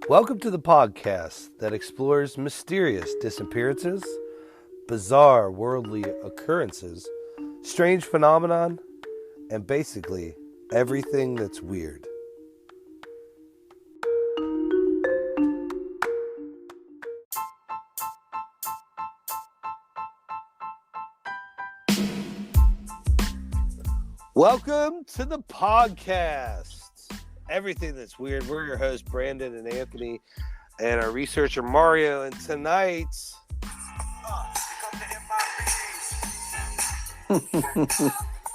Welcome to the podcast that explores mysterious disappearances, bizarre worldly occurrences, strange phenomenon, and basically everything that's weird. Welcome to the podcast. Everything that's weird. We're your hosts, Brandon and Anthony, and our researcher, Mario. And tonight,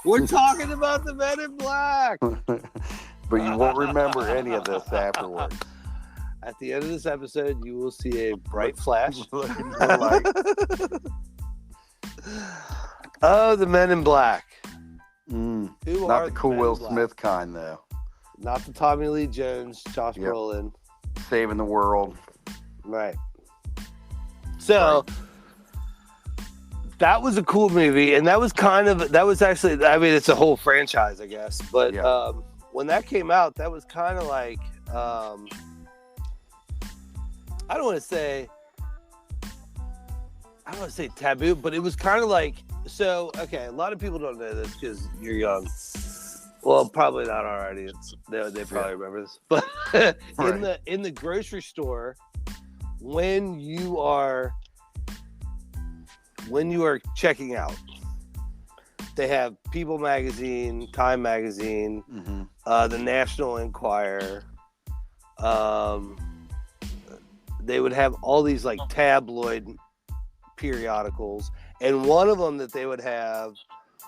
we're talking about the Men in Black. But you won't remember any of this afterwards. At the end of this episode, you will see a bright flash. Oh, the Men in Black. Who are Not the cool Men in Will Black? Smith kind, though. Not the Tommy Lee Jones, Josh Yep. Brolin. Saving the world. Right. So, that was a cool movie, and that was actually, I mean, it's a whole franchise, I guess. But Yeah. when that came out, that was kind of like, I don't want to say taboo, but it was kind of like, so, okay, a lot of people don't know this because you're young. Well, probably not our audience. They probably remember this. But in the grocery store, when you are checking out, they have People Magazine, Time Magazine, the National Enquirer. They would have all these like tabloid periodicals, and one of them that they would have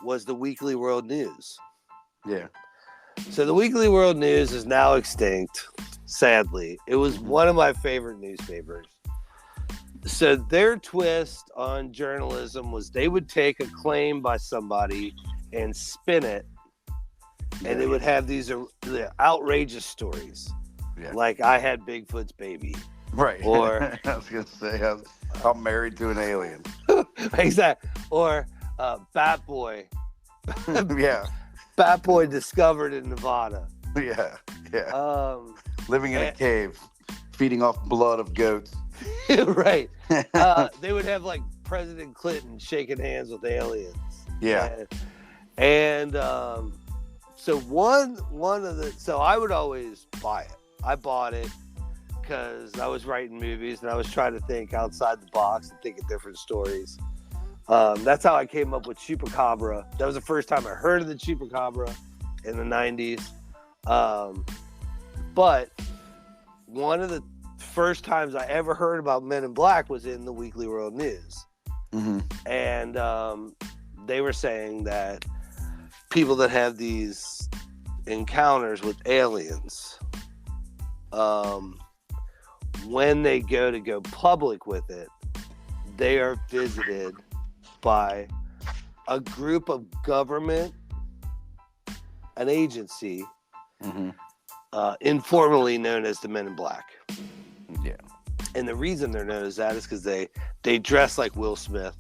was the Weekly World News. Yeah. So the Weekly World News is now extinct, sadly. It was one of my favorite newspapers. So their twist on journalism was they would take a claim by somebody and spin it, and they would have these outrageous stories. Yeah. Like, I had Bigfoot's baby. Right. Or I was going to say, I'm married to an alien. Exactly. Or Bat Boy. Yeah. Bat Boy discovered in Nevada. Yeah. Yeah. Living in a and- cave, feeding off blood of goats. Right. They would have like President Clinton shaking hands with aliens. Yeah. And so so I would always buy it. I bought it because I was writing movies and I was trying to think outside the box and think of different stories. That's how I came up with Chupacabra. That was the first time I heard of the Chupacabra in the 90s. But one of the first times I ever heard about Men in Black was in the Weekly World News. And they were saying that people that have these encounters with aliens, when they go public with it, they are visited by a group of government, an agency, informally known as the Men in Black. Yeah. And the reason they're known as that is because they dress like Will Smith.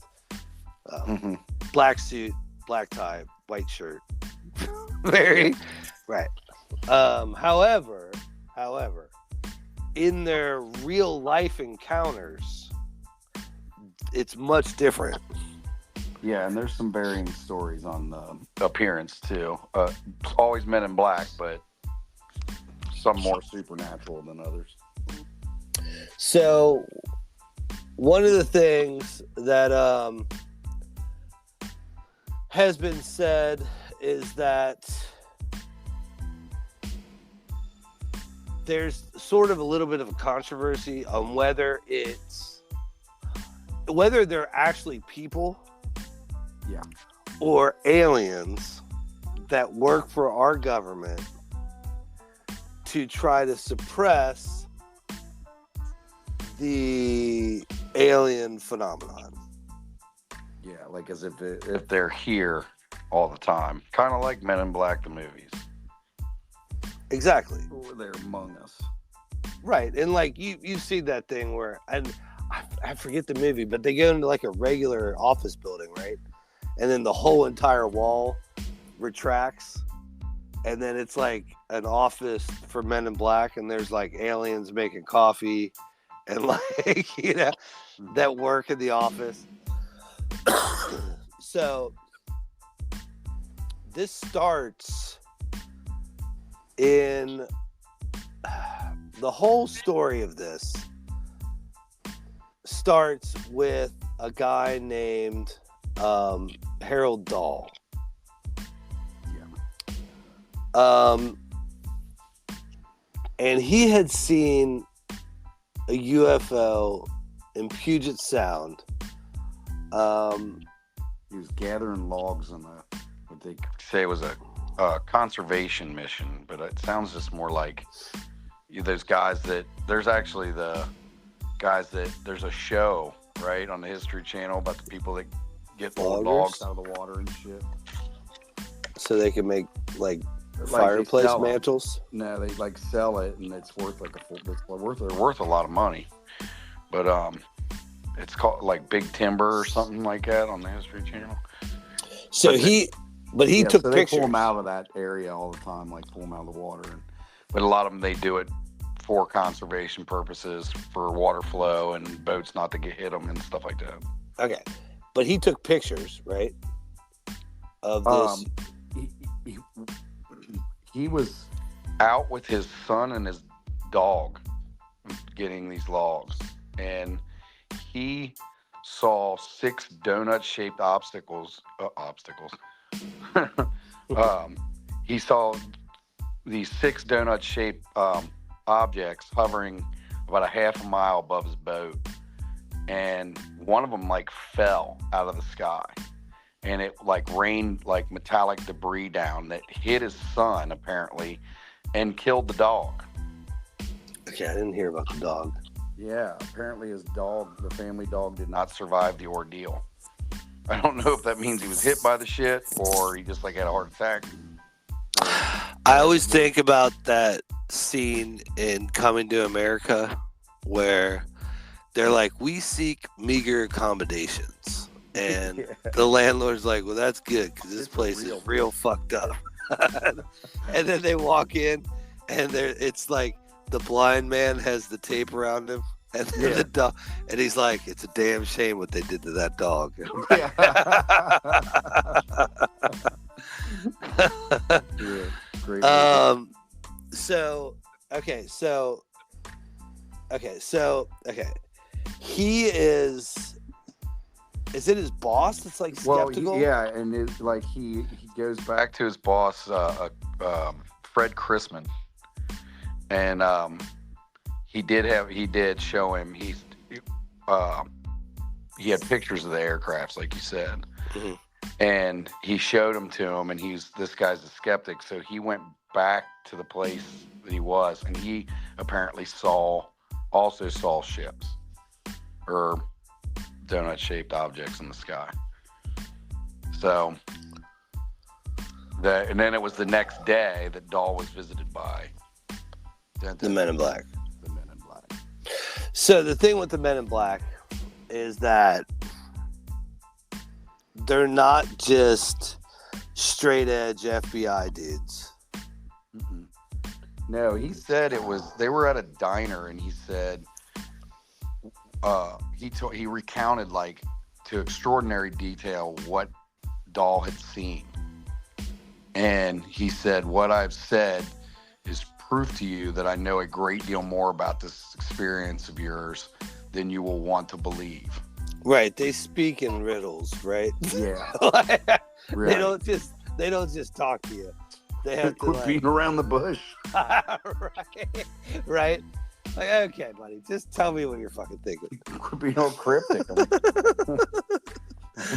Black suit, black tie, white shirt. Very right. However, in their real life encounters, it's much different. Yeah, and there's some varying stories on the appearance too. It's always Men in Black, but some more supernatural than others. So, one of the things that has been said is that there's sort of a little bit of a controversy on whether they're actually people, Yeah. or aliens that work for our government to try to suppress the alien phenomenon. Yeah, like as if they're here all the time. Kind of like Men in Black, the movies. Exactly. Or they're among us. Right. And like you've seen that thing where, and I forget the movie, but they go into like a regular office building, right? And then the whole entire wall retracts and then it's like an office for Men in Black, and there's like aliens making coffee, and like that work in the office. So this starts in the whole story of this starts with a guy named Harold Dahl. And he had seen a UFO in Puget Sound. He was gathering logs on what they say was a conservation mission, but it sounds just more like those guys that there's actually the guys that there's a show right on the History Channel about the people that get logs out of the water and shit, so they can make like fireplace mantles. No, they like sell it, and it's worth they're worth a lot of money. But it's called like Big Timber or something like that on the History Channel. So he took so pictures. They pull them out of that area all the time, like pull them out of the water. But a lot of them, they do it for conservation purposes, for water flow and boats not to get hit them and stuff like that. Okay, but he took pictures, right? Of this. He was out with his son and his dog getting these logs, and he saw 6 donut-shaped obstacles. He saw these 6 donut-shaped objects hovering about a half a mile above his boat, and one of them like fell out of the sky, and it like rained like metallic debris down that hit his son apparently and killed the dog. Okay, I didn't hear about the dog. Yeah, apparently his dog, the family dog, did not survive the ordeal. I don't know if that means he was hit by the shit or he just like had a heart attack. I always think about that scene in Coming to America where they're like, we seek meager accommodations. And the landlord's like, well, that's good because this place is real fucked up. And then they walk in and it's like the blind man has the tape around him. And then the dog, and he's like, it's a damn shame what they did to that dog. Great. He is it his boss that's like skeptical? Well, and it's like he goes back to his boss, Fred Chrisman, and he did show him he had pictures of the aircrafts, like you said, and he showed them to him, and this guy's a skeptic, so he went back to the place that he was, and he apparently also saw ships or donut-shaped objects in the sky. So and then it was the next day that Dahl was visited by the Men in Black. The Men in Black. So the thing with the Men in Black is that they're not just straight edge FBI dudes. Mm-mm. No, he said they were at a diner, and he said he recounted like to extraordinary detail what Dahl had seen, and he said, what I've said is proof to you that I know a great deal more about this experience of yours than you will want to believe. Right, they speak in riddles, right? Yeah. Right. They don't just talk to you. They have to quit beating around the bush. Right. Like, okay, buddy, just tell me what you're fucking thinking. Quit being all cryptic.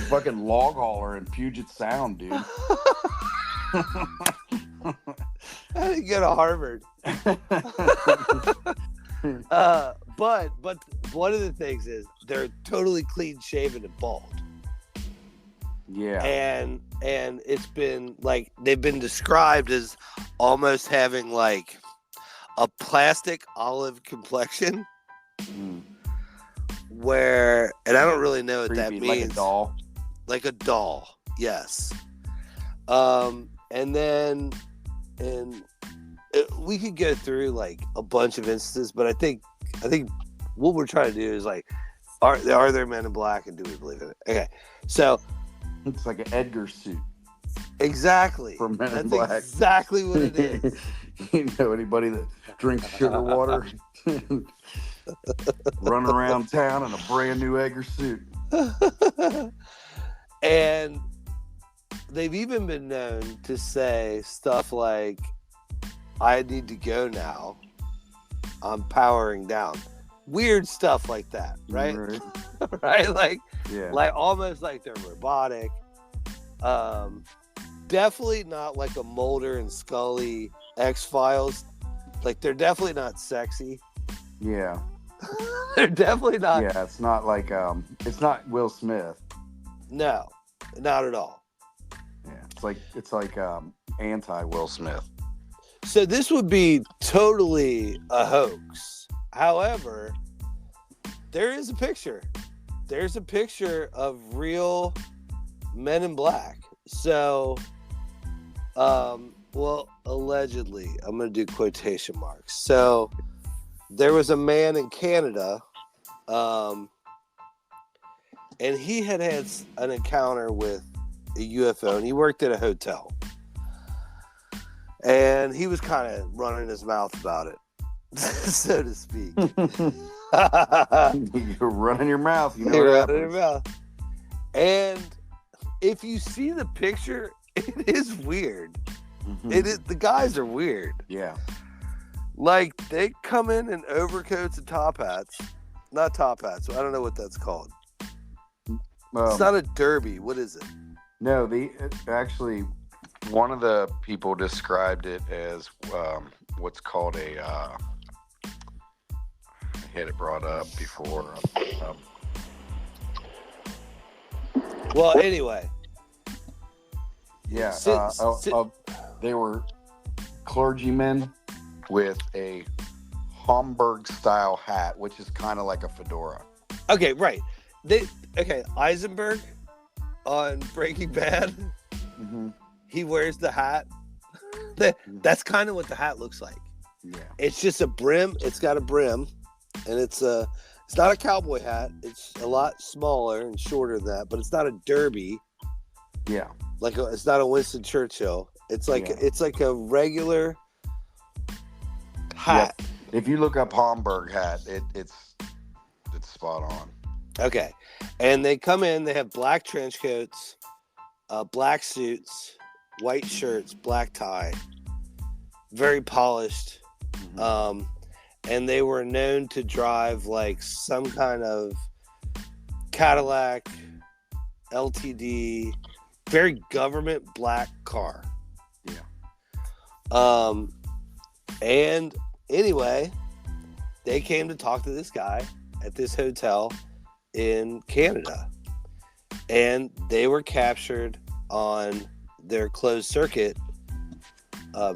Fucking log hauler in Puget Sound, dude. I didn't go to Harvard. But one of the things is they're totally clean shaven and bald. Yeah. And it's been like they've been described as almost having like a plastic olive complexion. Where, and I don't really know what that means. Like a doll. Like a doll, yes. And then and we could go through like a bunch of instances, but I think what we're trying to do is like, are there men in black, and do we believe in it? Okay, so It's like an Edgar suit. Exactly. For Men in That's Black. exactly what it is. You know anybody that drinks sugar water, running around town in a brand new Edgar suit? And they've even been known to say stuff like, "I need to go now. I'm powering down." Weird stuff like that, right? Right? Like, Yeah. like almost like they're robotic. Definitely not like a Mulder and Scully X-Files. Like, they're definitely not sexy. Yeah. They're definitely not. Yeah, it's not like it's not Will Smith. No, not at all. Yeah, it's like anti Will Smith. So this would be totally a hoax. However, there is a picture. There's a picture of real Men in Black. So, well, allegedly, I'm going to do quotation marks. So, there was a man in Canada, and he had an encounter with a UFO, and he worked at a hotel. And he was kind of running his mouth about it, so to speak. You're running your mouth. You know You're what running your happens. mouth. And if you see the picture, it is weird. Mm-hmm. It is. The guys are weird. Yeah. Like, they come in overcoats and top hats. Not top hats. I don't know what that's called. It's not a derby. What is it? No, actually, one of the people described it as what's called a. I had it brought up before. Well, anyway. Yeah. They were clergymen with a Homburg-style hat, which is kind of like a fedora. Okay, right. Eisenberg on Breaking Bad. Mm-hmm. He wears the hat. That's kind of what the hat looks like. Yeah. It's just a brim. It's got a brim, and it's not a cowboy hat. It's a lot smaller and shorter than that, but it's not a derby. Yeah. It's not a Winston Churchill. It's like a regular hat. Yeah. If you look up Homburg hat, it's spot on. Okay. And they come in, they have black trench coats, black suits, white shirts, black tie, very polished. Mm-hmm. And they were known to drive like some kind of Cadillac LTD, very government black car. Yeah. And anyway, they came to talk to this guy at this hotel in Canada, and they were captured on their closed circuit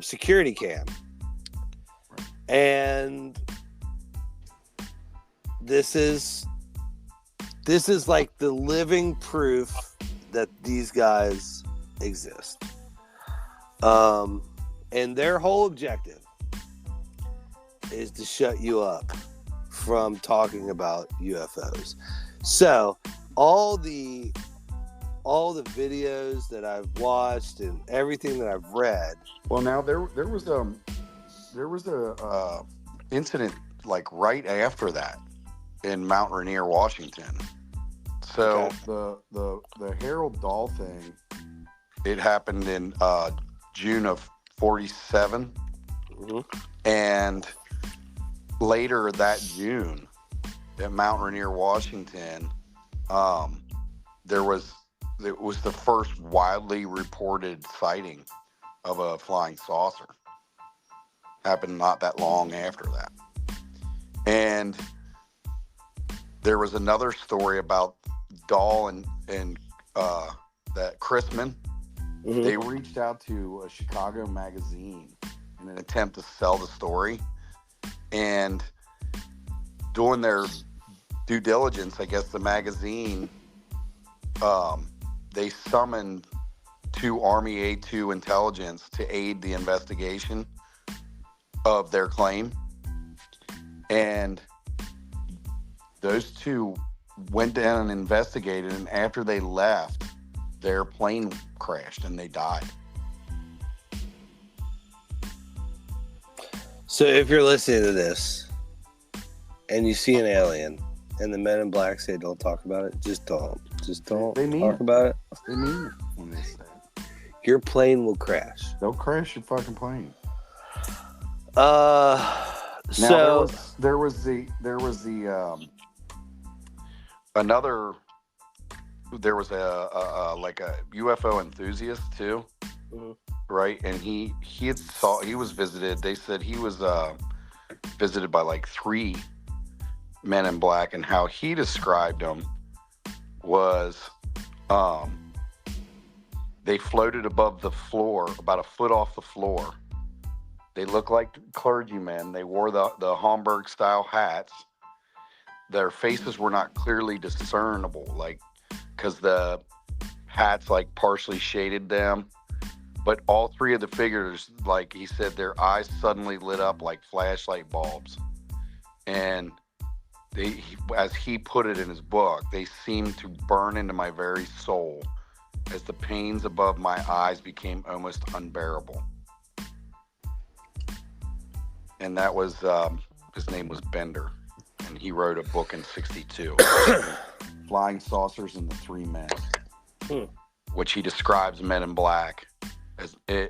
security cam. And this is like the living proof that these guys exist. And their whole objective is to shut you up from talking about UFOs. So all the videos that I've watched and everything that I've read. Well, now there was a incident like right after that in Mount Rainier, Washington. So the Harold Dahl thing, it happened in June of 1947, Mm-hmm. and later that June at Mount Rainier, Washington, it was the first widely reported sighting of a flying saucer. Happened not that long after that. And there was another story about Dahl and that Chrisman. Mm-hmm. They reached out to a Chicago magazine in an attempt to sell the story. And doing their due diligence, I guess the magazine, they summoned to Army A2 intelligence to aid the investigation of their claim. And those two went down and investigated, and after they left, their plane crashed and they died. So if you're listening to this and you see an alien and the men in black say don't talk about it, just don't They mean talk it. about it. They mean it when they say it. Your plane will crash. They'll crash your fucking plane. So there was a like a UFO enthusiast too, right? And he was visited. They said he was visited by like 3 men in black, and how he described them was they floated above the floor, about a foot off the floor. They looked like clergymen. They wore the Homburg style hats. Their faces were not clearly discernible, like, because the hats like partially shaded them. But all 3 of the figures, like he said, their eyes suddenly lit up like flashlight bulbs. And as he put it in his book, they seemed to burn into my very soul as the pains above my eyes became almost unbearable. And that was, his name was Bender. And he wrote a book in 1962, Flying Saucers and the 3 Men, which he describes Men in Black as a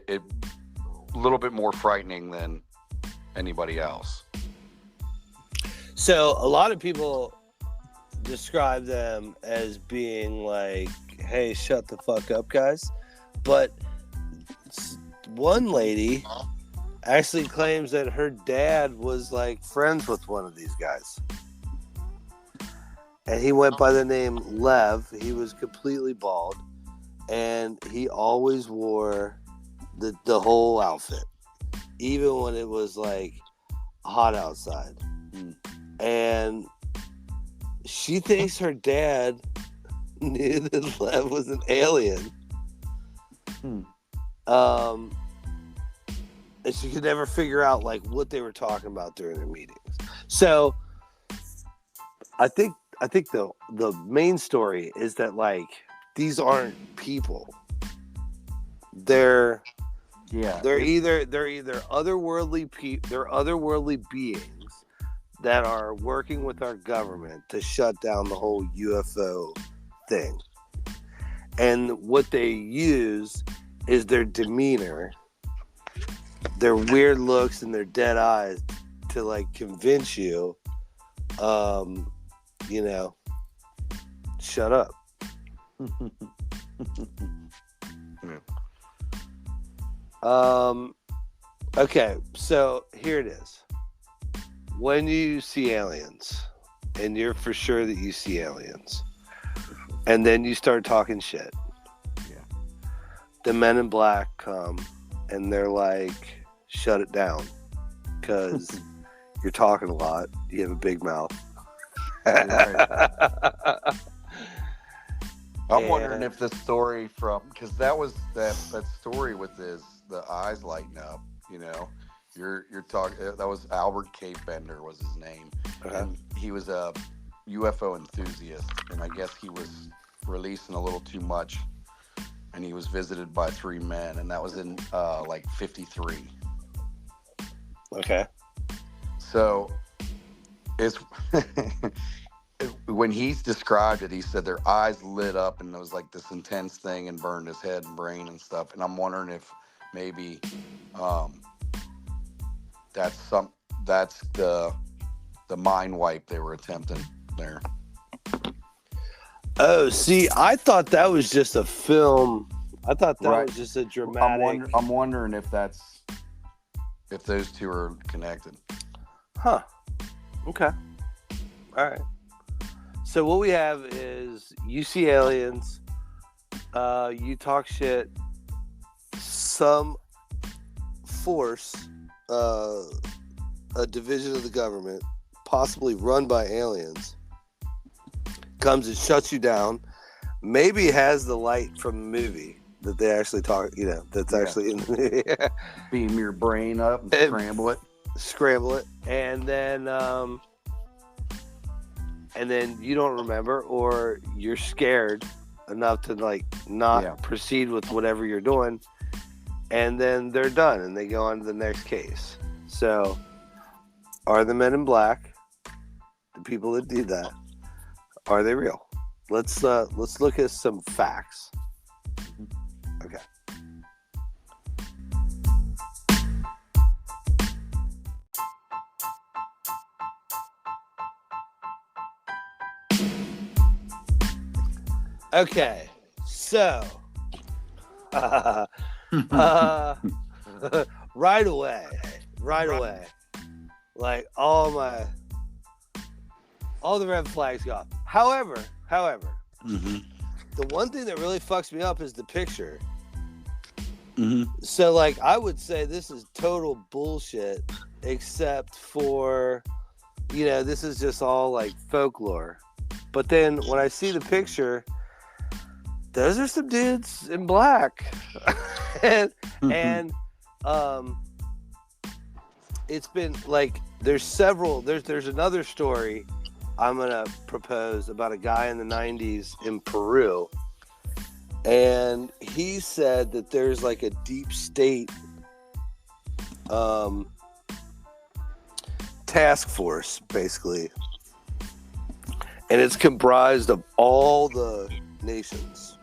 little bit more frightening than anybody else. So a lot of people describe them as being like, hey, shut the fuck up, guys. But one lady actually claims that her dad was like friends with one of these guys. And he went by the name Lev. He was completely bald. And he always wore the whole outfit. Even when it was like hot outside. And she thinks her dad knew that Lev was an alien. And she could never figure out like what they were talking about during their meetings. So I think the main story is that like these aren't people. They're either otherworldly beings that are working with our government to shut down the whole UFO thing. And what they use is their demeanor, their weird looks, and their dead eyes to like convince you, shut up. Okay, so here it is. When you see aliens, and you're for sure that you see aliens, and then you start talking shit, the men in black come, and they're like, shut it down, because you're talking a lot, you have a big mouth. I'm wondering if the story because that was that story with the eyes lighting up, you're talking, that was Albert K. Bender was his name. And he was a UFO enthusiast, and I guess he was releasing a little too much, and he was visited by 3 men, and that was in like 1953. Okay. So it's when he's described it, he said their eyes lit up and it was like this intense thing and burned his head and brain and stuff. And I'm wondering if maybe that's the mind wipe they were attempting there. Oh, see, I thought that was just a film. I thought that was just a dramatic. I'm wondering if those two are connected. Huh. Okay. All right. So what we have is you see aliens, you talk shit, some force, a division of the government, possibly run by aliens, comes and shuts you down, maybe has the light from the movie that they actually talk. That's actually in the Beam your brain up and scramble it, and then you don't remember, or you're scared enough to like not proceed with whatever you're doing, and then they're done and they go on to the next case. So, are the men in black, the people that did that, are they real? Let's look at some facts. Okay. Okay, so right away, like all the red flags go off. However, the one thing that really fucks me up is the picture. So, like, I would say this is total bullshit, except for, this is just all like folklore. But then when I see the picture, those are some dudes in black, and it's been like there's another story I'm gonna propose about a guy in the 90s in Peru, and he said that there's like a deep state task force basically, and it's comprised of all the nations.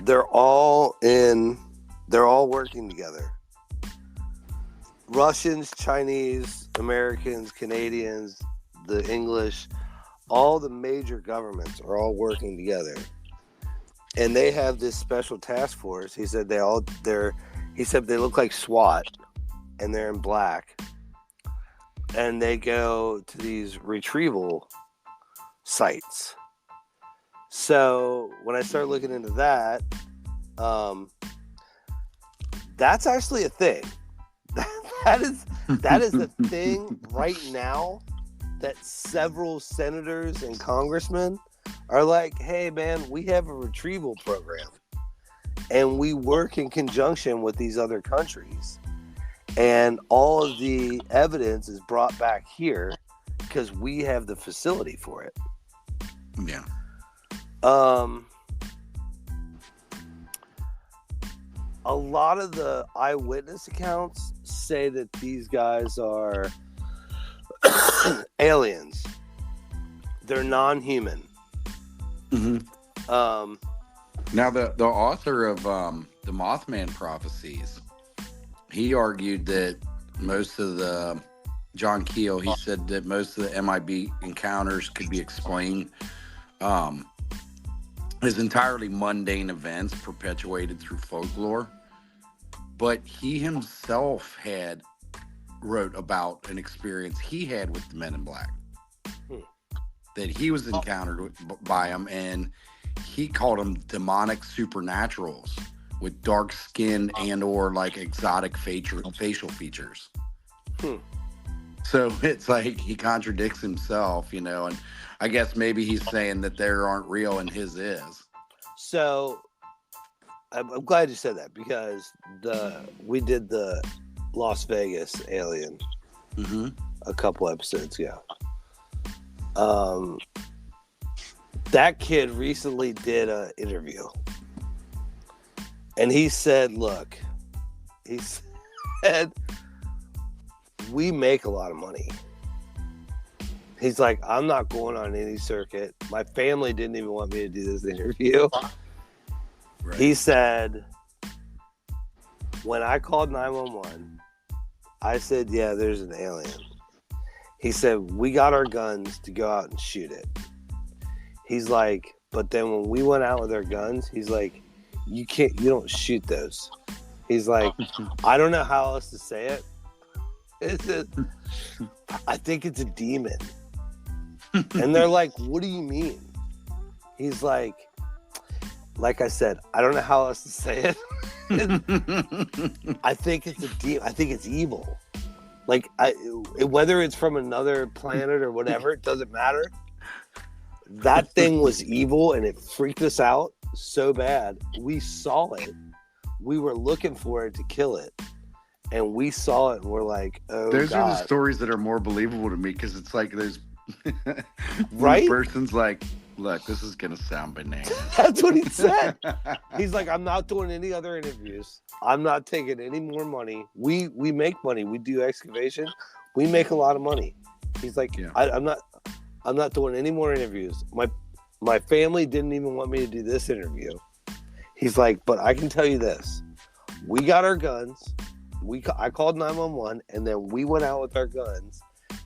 They're all working together. Russians, Chinese, Americans, Canadians, the English, all the major governments are all working together. And they have this special task force. He said they look like SWAT, and they're in black. And they go to these retrieval sites. So when I started looking into that, that's actually a thing. That is a thing right now, that several senators and congressmen are like, hey man, we have a retrieval program and we work in conjunction with these other countries, and all of the evidence is brought back here because we have the facility for it. Yeah. A lot of the eyewitness accounts say that these guys are aliens. They're non-human. Now, the author of the Mothman prophecies, he argued that most of the John Keel, he said that most of the MIB encounters could be explained as entirely mundane events perpetuated through folklore. But he himself wrote about an experience he had with the Men in Black, that he was encountered by them, and he called them demonic supernaturals with dark skin and or like exotic facial features. So it's like he contradicts himself, and I guess maybe he's saying that they aren't real and his is. So I'm glad you said that, because we did the Las Vegas alien a couple episodes ago. That kid recently did an interview, and he said, look, we make a lot of money. He's like, I'm not going on any circuit. My family didn't even want me to do this interview. Right. He said, when I called 911, I said, yeah, there's an alien. He said, we got our guns to go out and shoot it. He's like, but then when we went out with our guns, he's like, you don't shoot those. He's like, I don't know how else to say it. I think it's a demon. And they're like, what do you mean? He's like I said, I don't know how else to say it. I think it's a demon. I think it's evil. Like, whether it's from another planet or whatever, it doesn't matter. That thing was evil and it freaked us out. so bad. We saw it. We were looking for it to kill it. And we saw it and we're like, oh, Those are the God. stories that are more believable to me because it's like there's Right? the person's like, look, this is gonna sound bananas. That's what he said. He's like, I'm not doing any other interviews. I'm not taking any more money. We make money. We do excavation. We make a lot of money. He's like, Yeah. I'm not doing any more interviews. My family didn't even want me to do this interview. He's like, but I can tell you this. We got our guns. I called 911 and then we went out with our guns.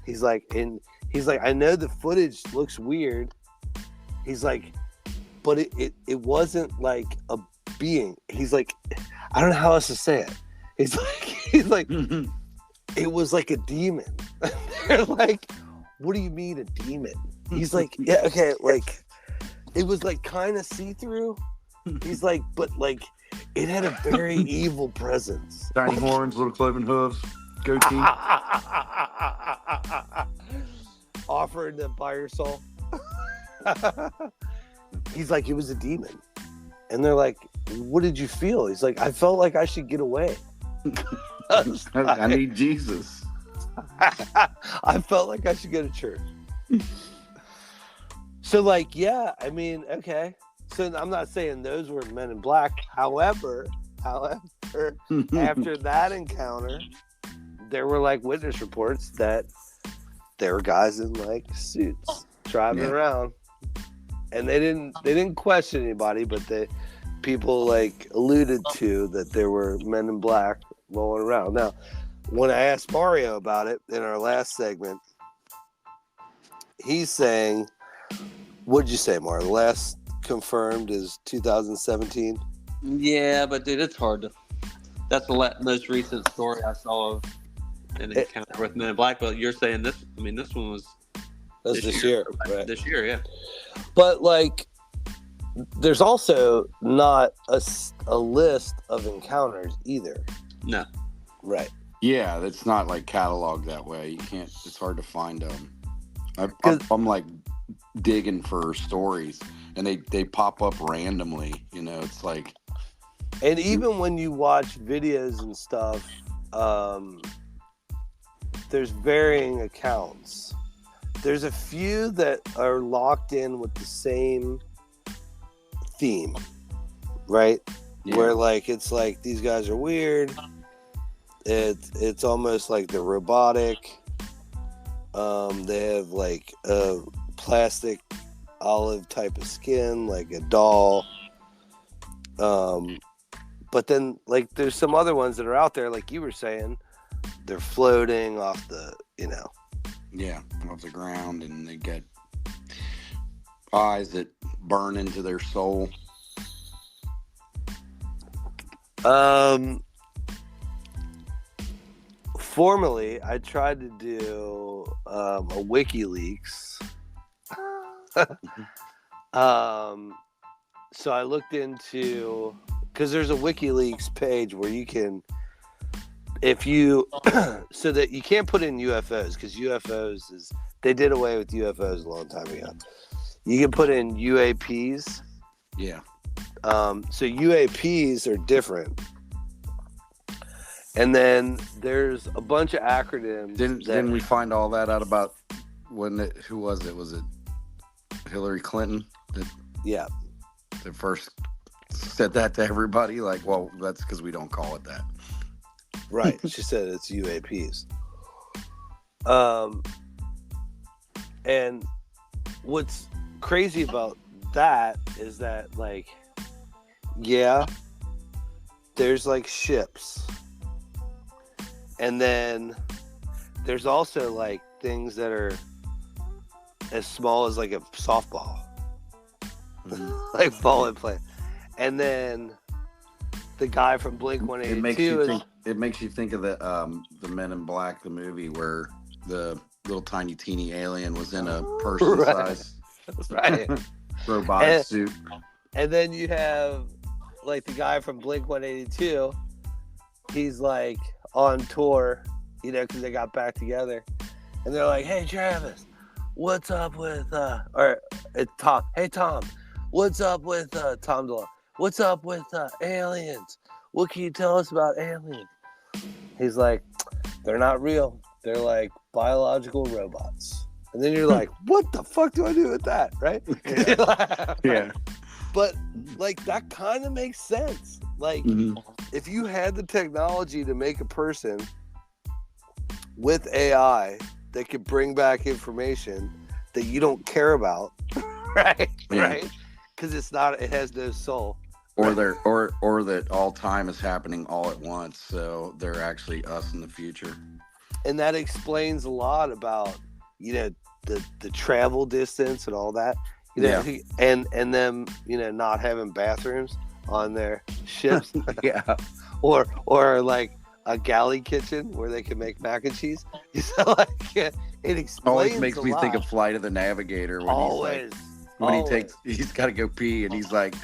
He's like, I know the footage looks weird. He's like, but it wasn't like a being. He's like, I don't know how else to say it. He's like, it was like a demon. They're like, what do you mean a demon? He's like, yeah, okay, like it was like kind of see-through. He's like, but like it had a very evil presence. Tiny horns, little cloven hooves, goatee. Offering to buy your soul. He's like, it was a demon. And they're like, what did you feel? He's like, I felt like I should get away. I need Jesus. I felt like I should go to church. So like, yeah, I mean, okay. So I'm not saying those were Men in Black. However, after that encounter, there were like witness reports that there were guys in like suits driving around, and they didn't question anybody, but people like alluded to that there were Men in Black rolling around. Now, when I asked Mario about it in our last segment, he's saying, what'd you say, Mario? The last confirmed is 2017. Yeah, but dude, it's hard to. That's the most recent story I saw of an encounter with Men in Black. But you're saying this? I mean, this one was This year, right? This year, yeah. But like, there's also not a list of encounters either. No. Right. Yeah, it's not like cataloged that way. You can't. It's hard to find them. I'm like digging for stories, and they pop up randomly. You know, it's like. And even when you watch videos and stuff, there's varying accounts. There's a few that are locked in with the same theme, right? Yeah. Where like it's like these guys are weird. It's almost like they're robotic. They have like a plastic olive type of skin, like a doll. But then like there's some other ones that are out there, like you were saying, they're floating off the, Yeah, off the ground, and they get eyes that burn into their soul. Formerly, I tried to do a WikiLeaks. So I looked into, because there's a WikiLeaks page where you can, if you, so that you can't put in UFOs, because UFOs they did away with UFOs a long time ago. You can put in UAPs. Yeah. So UAPs are different. And there's a bunch of acronyms. Didn't we find all that out about who was it? Was it Hillary Clinton Yeah. that first said that to everybody? Like, well, that's because we don't call it that. Right. She said it's UAPs. And what's crazy about that is that, like, yeah, there's like ships. And then there's also like things that are as small as like a softball. Like ball and play. And then the guy from Blink-182 it makes you think of the Men in Black, the movie, where the little tiny teeny alien was in a person-sized robotic suit. And then you have like the guy from Blink-182. He's like on tour, because they got back together, and they're like, "Hey Travis, what's up with or it's Tom? Hey Tom, What's up with Tom DeLonge? What's up with aliens? What can you tell us about aliens? He's like, they're not real. They're like biological robots. And then you're like, what the fuck do I do with that? Right? Yeah. But like that kind of makes sense. Like if you had the technology to make a person with AI that could bring back information that you don't care about, right? Yeah. Right? Because it has no soul. Or that all time is happening all at once, so they're actually us in the future. And that explains a lot about, you know, the travel distance and all that. You know, and them, you know, not having bathrooms on their ships. Yeah. Or like a galley kitchen where they can make mac and cheese. So like it explains Always makes a me lot. think of Flight of the Navigator when he's got to go pee and he's like,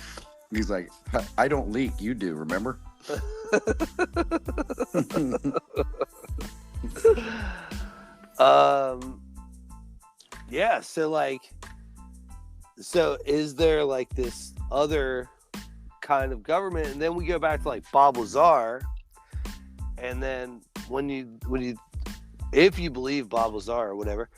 I don't leak, you do, remember? Yeah, so is there like this other kind of government? And then we go back to like Bob Lazar, and then if you believe Bob Lazar or whatever,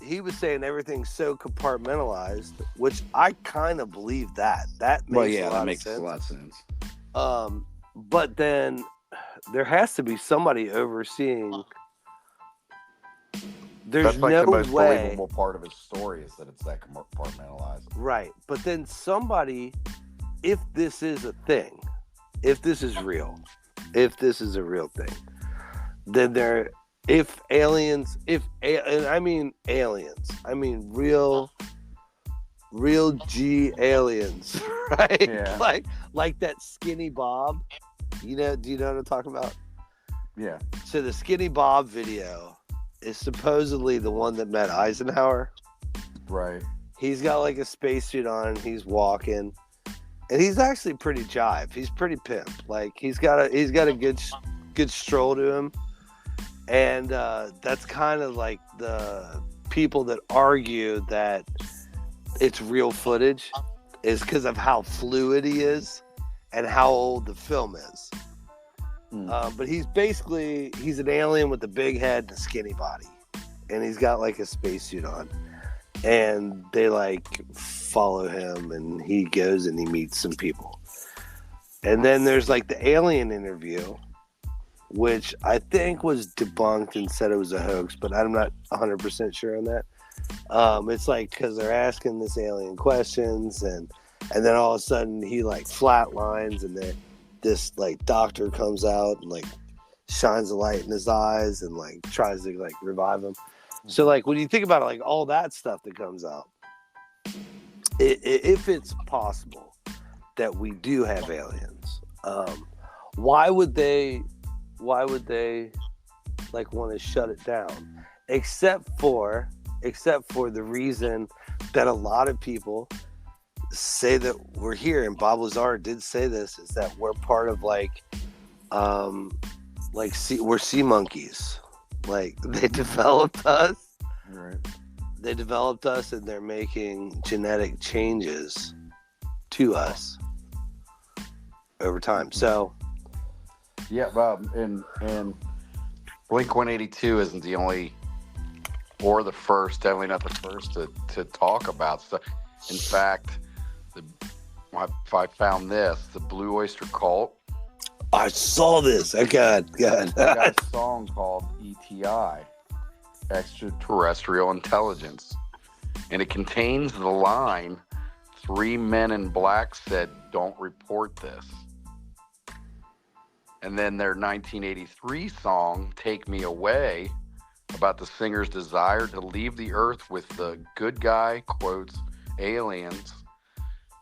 he was saying everything's so compartmentalized, which I kind of believe that makes a lot of sense. But then there has to be somebody overseeing. There's That's no the most way. believable part of his story is that it's that compartmentalized. Right. But then somebody, if this is a thing, if this is real, if this is a real thing, then and I mean aliens, I mean real G aliens, right? Yeah. Like that Skinny Bob, do you know what I'm talking about? Yeah. So the Skinny Bob video is supposedly the one that met Eisenhower. Right. He's got like a spacesuit on and he's walking, and he's actually pretty jive. He's pretty pimp. Like he's got a good stroll to him. And that's kind of like the people that argue that it's real footage is because of how fluid he is and how old the film is. But he's an alien with a big head and a skinny body, and he's got like a spacesuit on, and they like follow him, and he goes and he meets some people. And then there's like the alien interview, which I think was debunked and said it was a hoax, but I'm not 100% sure on that. It's like because they're asking this alien questions, and then all of a sudden he like flatlines, and this like doctor comes out and like shines a light in his eyes and like tries to like revive him. So like when you think about it, like all that stuff that comes out, if it's possible that we do have aliens, why would they like want to shut it down? Except for the reason that a lot of people say that we're here, and Bob Lazar did say this, is that we're part of we're sea monkeys. Like they developed us. Right. They developed us, and they're making genetic changes to us over time. So yeah, and Blink-182 isn't the only or the first, definitely not the first to talk about stuff. In fact, I found this, the Blue Oyster Cult. I saw this. Oh, God. They got a song called ETI, Extraterrestrial Intelligence. And it contains the line, 3 men in black said, don't report this. And then their 1983 song, Take Me Away, about the singer's desire to leave the earth with the good guy, quotes, aliens,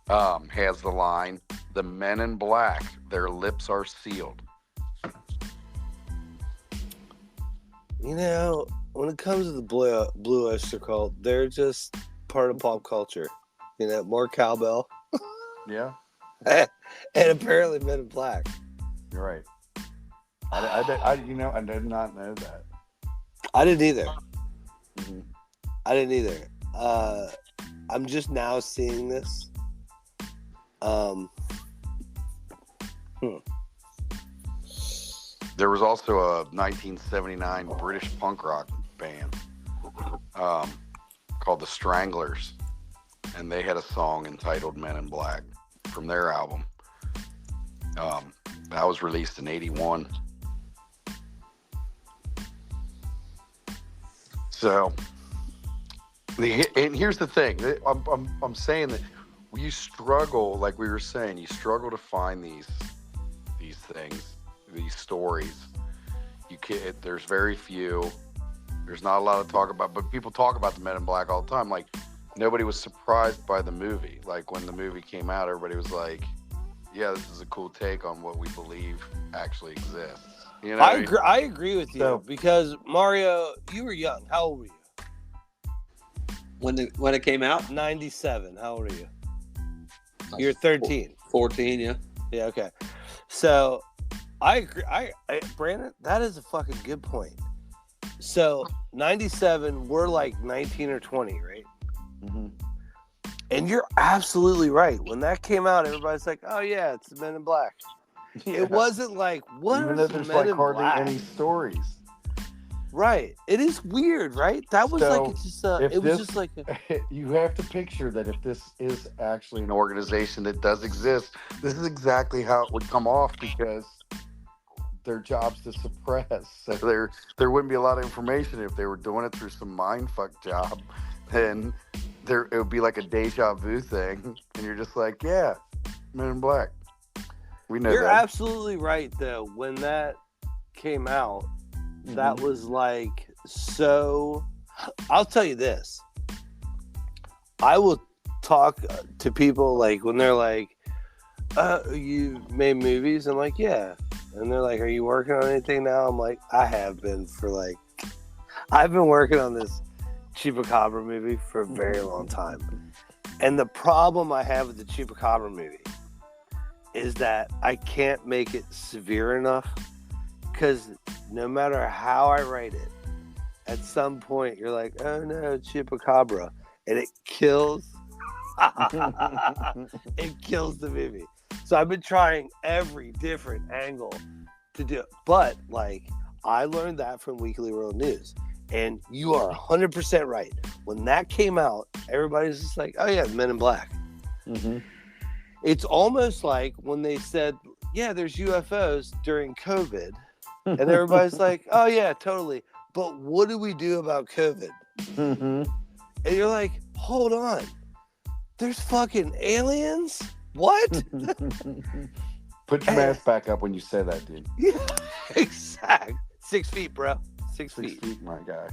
has the line, the men in black, their lips are sealed. You know, when it comes to the Blue Oyster Cult, they're just part of pop culture. You know, more cowbell. Yeah. And apparently Men in Black. You're right. I did not know that. I didn't either. Mm-hmm. I didn't either. I'm just now seeing this. There was also a 1979 British punk rock band called the Stranglers, and they had a song entitled Men in Black from their album. That was released in '81. So, and here's the thing. I'm saying that you struggle, like we were saying, you struggle to find these things, these stories. You can't. There's very few. There's not a lot to talk about, but people talk about the Men in Black all the time. Like, nobody was surprised by the movie. Like, when the movie came out, everybody was like, yeah, this is a cool take on what we believe actually exists. You know, I agree with you because Mario, you were young. How old were you when it came out? 97. How old are you? You're 13. 14, yeah. Yeah, okay. So I agree. Brandon, that is a fucking good point. So 97, we're like 19 or 20, right? Mm-hmm. And you're absolutely right. When that came out, everybody's like, "Oh yeah, it's the Men in Black." Yeah. It wasn't like, "What Even are though the there's Men like in hardly Black?" any stories. Right. It is weird, right? That was So, like it's just it was just like you have to picture that if this is actually an organization that does exist, this is exactly how it would come off, because their job's to suppress. So there wouldn't be a lot of information if they were doing it through some mindfuck job. Then it would be like a deja vu thing, and you're just like, yeah, Men in Black. We know You're that. absolutely right, though. When that came out, that was like so. I'll tell you this. I will talk to people like when they're like, "You made movies?" I'm like, "Yeah," and they're like, "Are you working on anything now?" I'm like, "I have been for like, I've been working on this Chupacabra movie for a very long time." And the problem I have with the Chupacabra movie is that I can't make it severe enough, because no matter how I write it, at some point you're like, "Oh no, Chupacabra," and it kills it kills the movie. So I've been trying every different angle to do it. But like, I learned that from Weekly World News. And you are 100% right. When that came out, everybody's just like, "Oh yeah, Men in Black." Mm-hmm. It's almost like when they said, "Yeah, there's UFOs during COVID," and everybody's like, "Oh yeah, totally. But what do we do about COVID?" Mm-hmm. And you're like, "Hold on, there's fucking aliens? What?" Put your mask back up when you say that, dude. Yeah, exactly. 6 feet, bro. 6 6 feet. feet, my guy.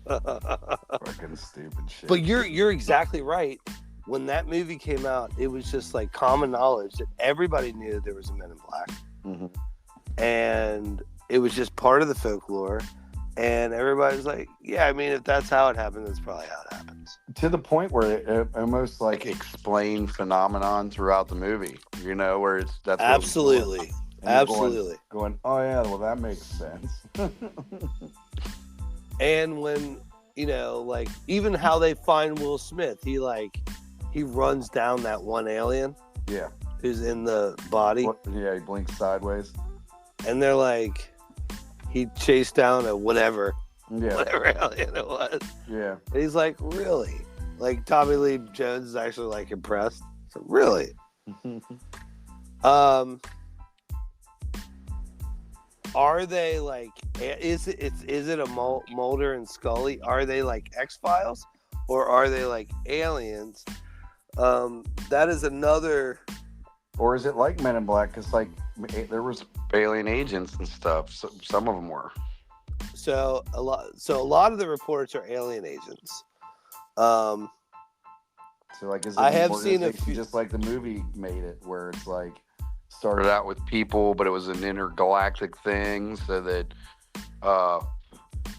Fucking stupid shit. But you're exactly right. When that movie came out, it was just like common knowledge that everybody knew that there was a Men in Black. Mm-hmm. And it was just part of the folklore. And everybody's like, "Yeah, I mean, if that's how it happened, that's probably how it happens." To the point where it almost like explain phenomenon throughout the movie, you know, where that's absolutely. Absolutely. Going, "Oh yeah, well that makes sense." And when, you know, like even how they find Will Smith, he runs down that one alien. Yeah. Who's in the body. Yeah, he blinks sideways. And they're like, he chased down a whatever alien it was. Yeah. And he's like, "Really?" Like Tommy Lee Jones is actually like impressed. So really? Are they like? Is it a Mulder and Scully? Are they like X-Files, or are they like aliens? That is another. Or is it like Men in Black? Because like there was alien agents and stuff. So some of them were. So a lot of the reports are alien agents. So like, is it I have seen a few, just like the movie made it, where it's like started out with people, but it was an intergalactic thing, so that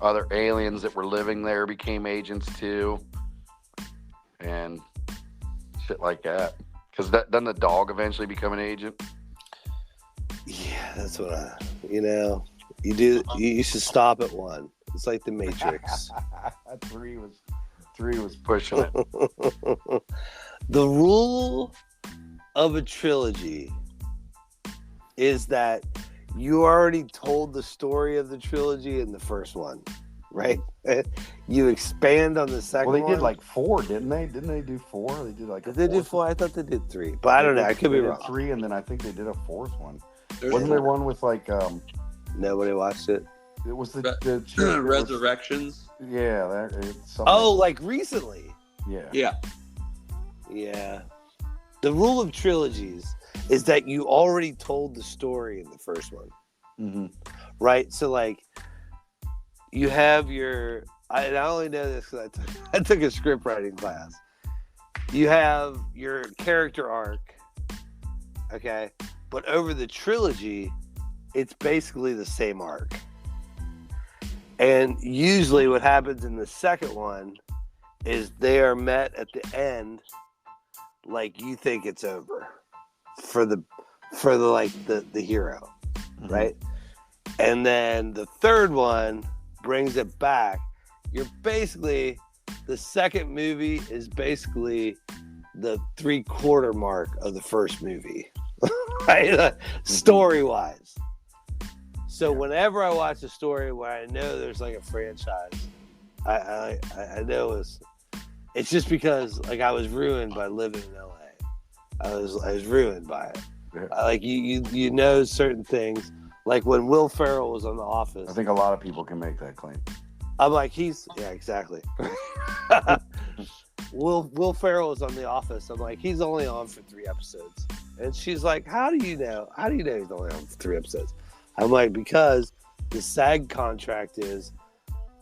other aliens that were living there became agents too, and shit like that. Because doesn't the dog eventually become an agent? Yeah, that's what you do. You should stop at one. It's like the Matrix. 3 was pushing it. The rule of a trilogy is that you already told the story of the trilogy in the first one, right? You expand on the second one. Well, they did like 4, didn't they? Didn't they do 4? They did like. Did they do 4? I thought they did 3, but I don't know. I could be wrong. 3, and then I think they did a 4th one. Wasn't there one with like? Nobody watched it. It was the Resurrections. Yeah, like recently. Yeah. Yeah. The rule of trilogies is that you already told the story in the first one. Mm-hmm. Right? So, like, you have your... I only know this because I took a script writing class. You have your character arc, okay? But over the trilogy, it's basically the same arc. And usually what happens in the second one is they are met at the end like you think it's over for the hero, mm-hmm. right? And then the third one brings it back. You're basically, the second movie is basically the 3/4 mark of the first movie, right? Story-wise. So whenever I watch a story where I know there's like a franchise, I know it's just because like I was ruined by living in LA. I was ruined by it. Yeah. Like you know certain things. Like when Will Ferrell was on The Office. I think a lot of people can make that claim. I'm like, exactly. Will Ferrell was on The Office. I'm like, he's only on for 3 episodes. And she's like, how do you know? How do you know he's only on for 3 episodes? I'm like, because the SAG contract is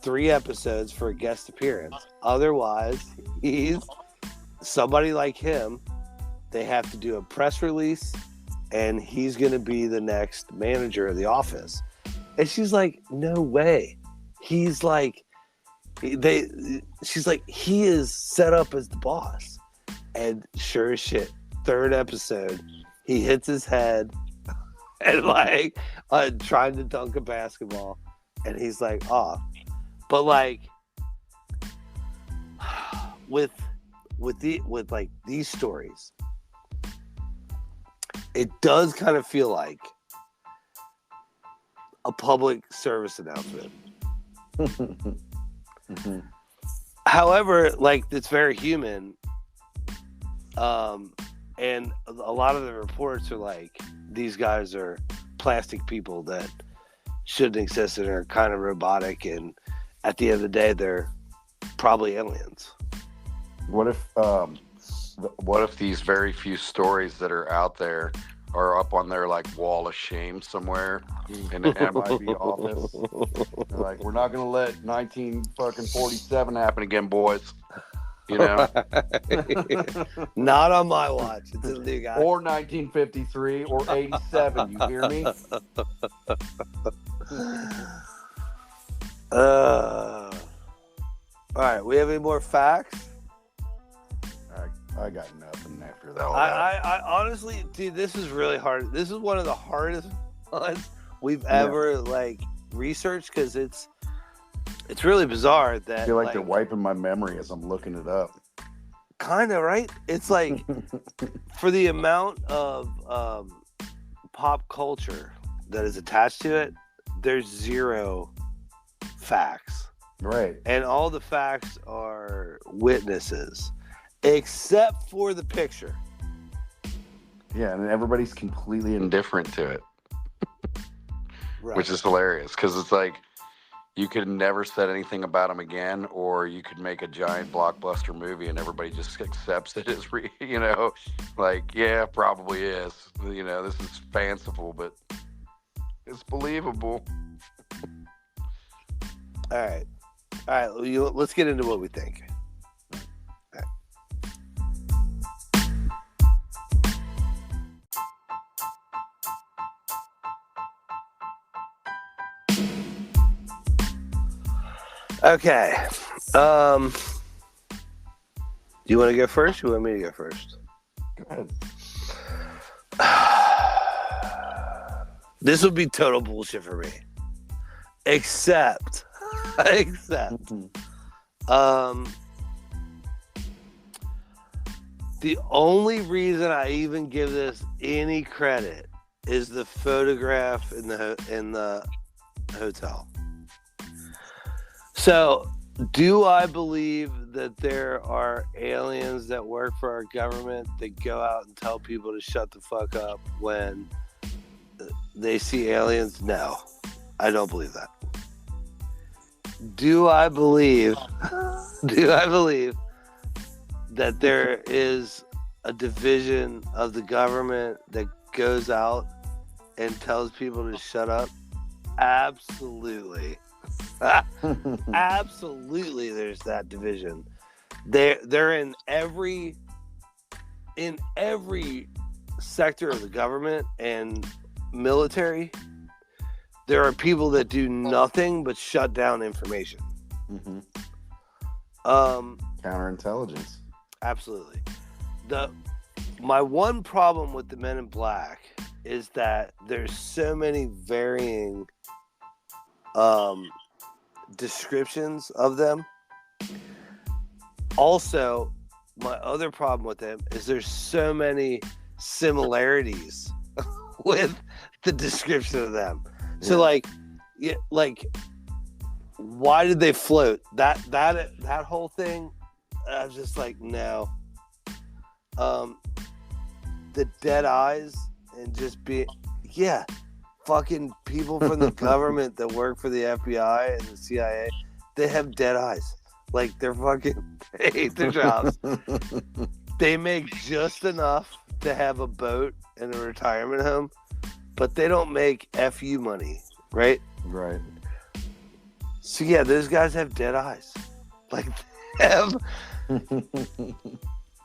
3 episodes for a guest appearance. Otherwise, he's somebody like him. They have to do a press release, and he's going to be the next manager of The Office. And she's like, no way. He's like, she's like, he is set up as the boss. And sure as shit, 3rd episode, he hits his head and like trying to dunk a basketball, and he's like, oh. But like with like these stories, it does kind of feel like a public service announcement. Mm-hmm. However, like, it's very human. And a lot of the reports are like, these guys are plastic people that shouldn't exist and are kind of robotic, and at the end of the day, they're probably aliens. What if these very few stories that are out there are up on their like wall of shame somewhere in the MIB office? They're like, we're not gonna let 1947 happen again, boys. You know, not on my watch. It's a new guy. Or 1953 or 87. You hear me? All right. We have any more facts? I got nothing after that. I honestly, dude, this is really hard. This is one of the hardest ones we've ever like researched, because it's really bizarre that I feel like they're wiping my memory as I'm looking it up. Kind of, right? It's like for the amount of pop culture that is attached to it, there's 0 facts. Right. And all the facts are witnesses, except for the picture. Yeah, and everybody's completely indifferent to it. Right. Which is hilarious, because it's like, you could never said anything about him again, or you could make a giant blockbuster movie and everybody just accepts it as like, yeah, probably is. You know, this is fanciful, but it's believable. All right. Let's get into what we think. Okay. Do you want to go first? Or you want me to go first? Go ahead. This would be total bullshit for me. Except, The only reason I even give this any credit is the photograph in the hotel. So, do I believe that there are aliens that work for our government that go out and tell people to shut the fuck up when they see aliens? No, I don't believe that. Do I believe that there is a division of the government that goes out and tells people to shut up? Absolutely. Absolutely, there's that division. They're in every sector of the government and military. There are people that do nothing but shut down information. Mm-hmm. Counterintelligence. Absolutely. My one problem with the Men in Black is that there's so many varying descriptions of them. Also, my other problem with them is there's so many similarities with the description of them. So like why did they float? That whole thing, I was just like, no. The dead eyes and just fucking people from the government that work for the FBI and the CIA, they have dead eyes. Like, they hate their jobs. They make just enough to have a boat and a retirement home, but they don't make FU money, right? Right. So yeah, those guys have dead eyes. Like,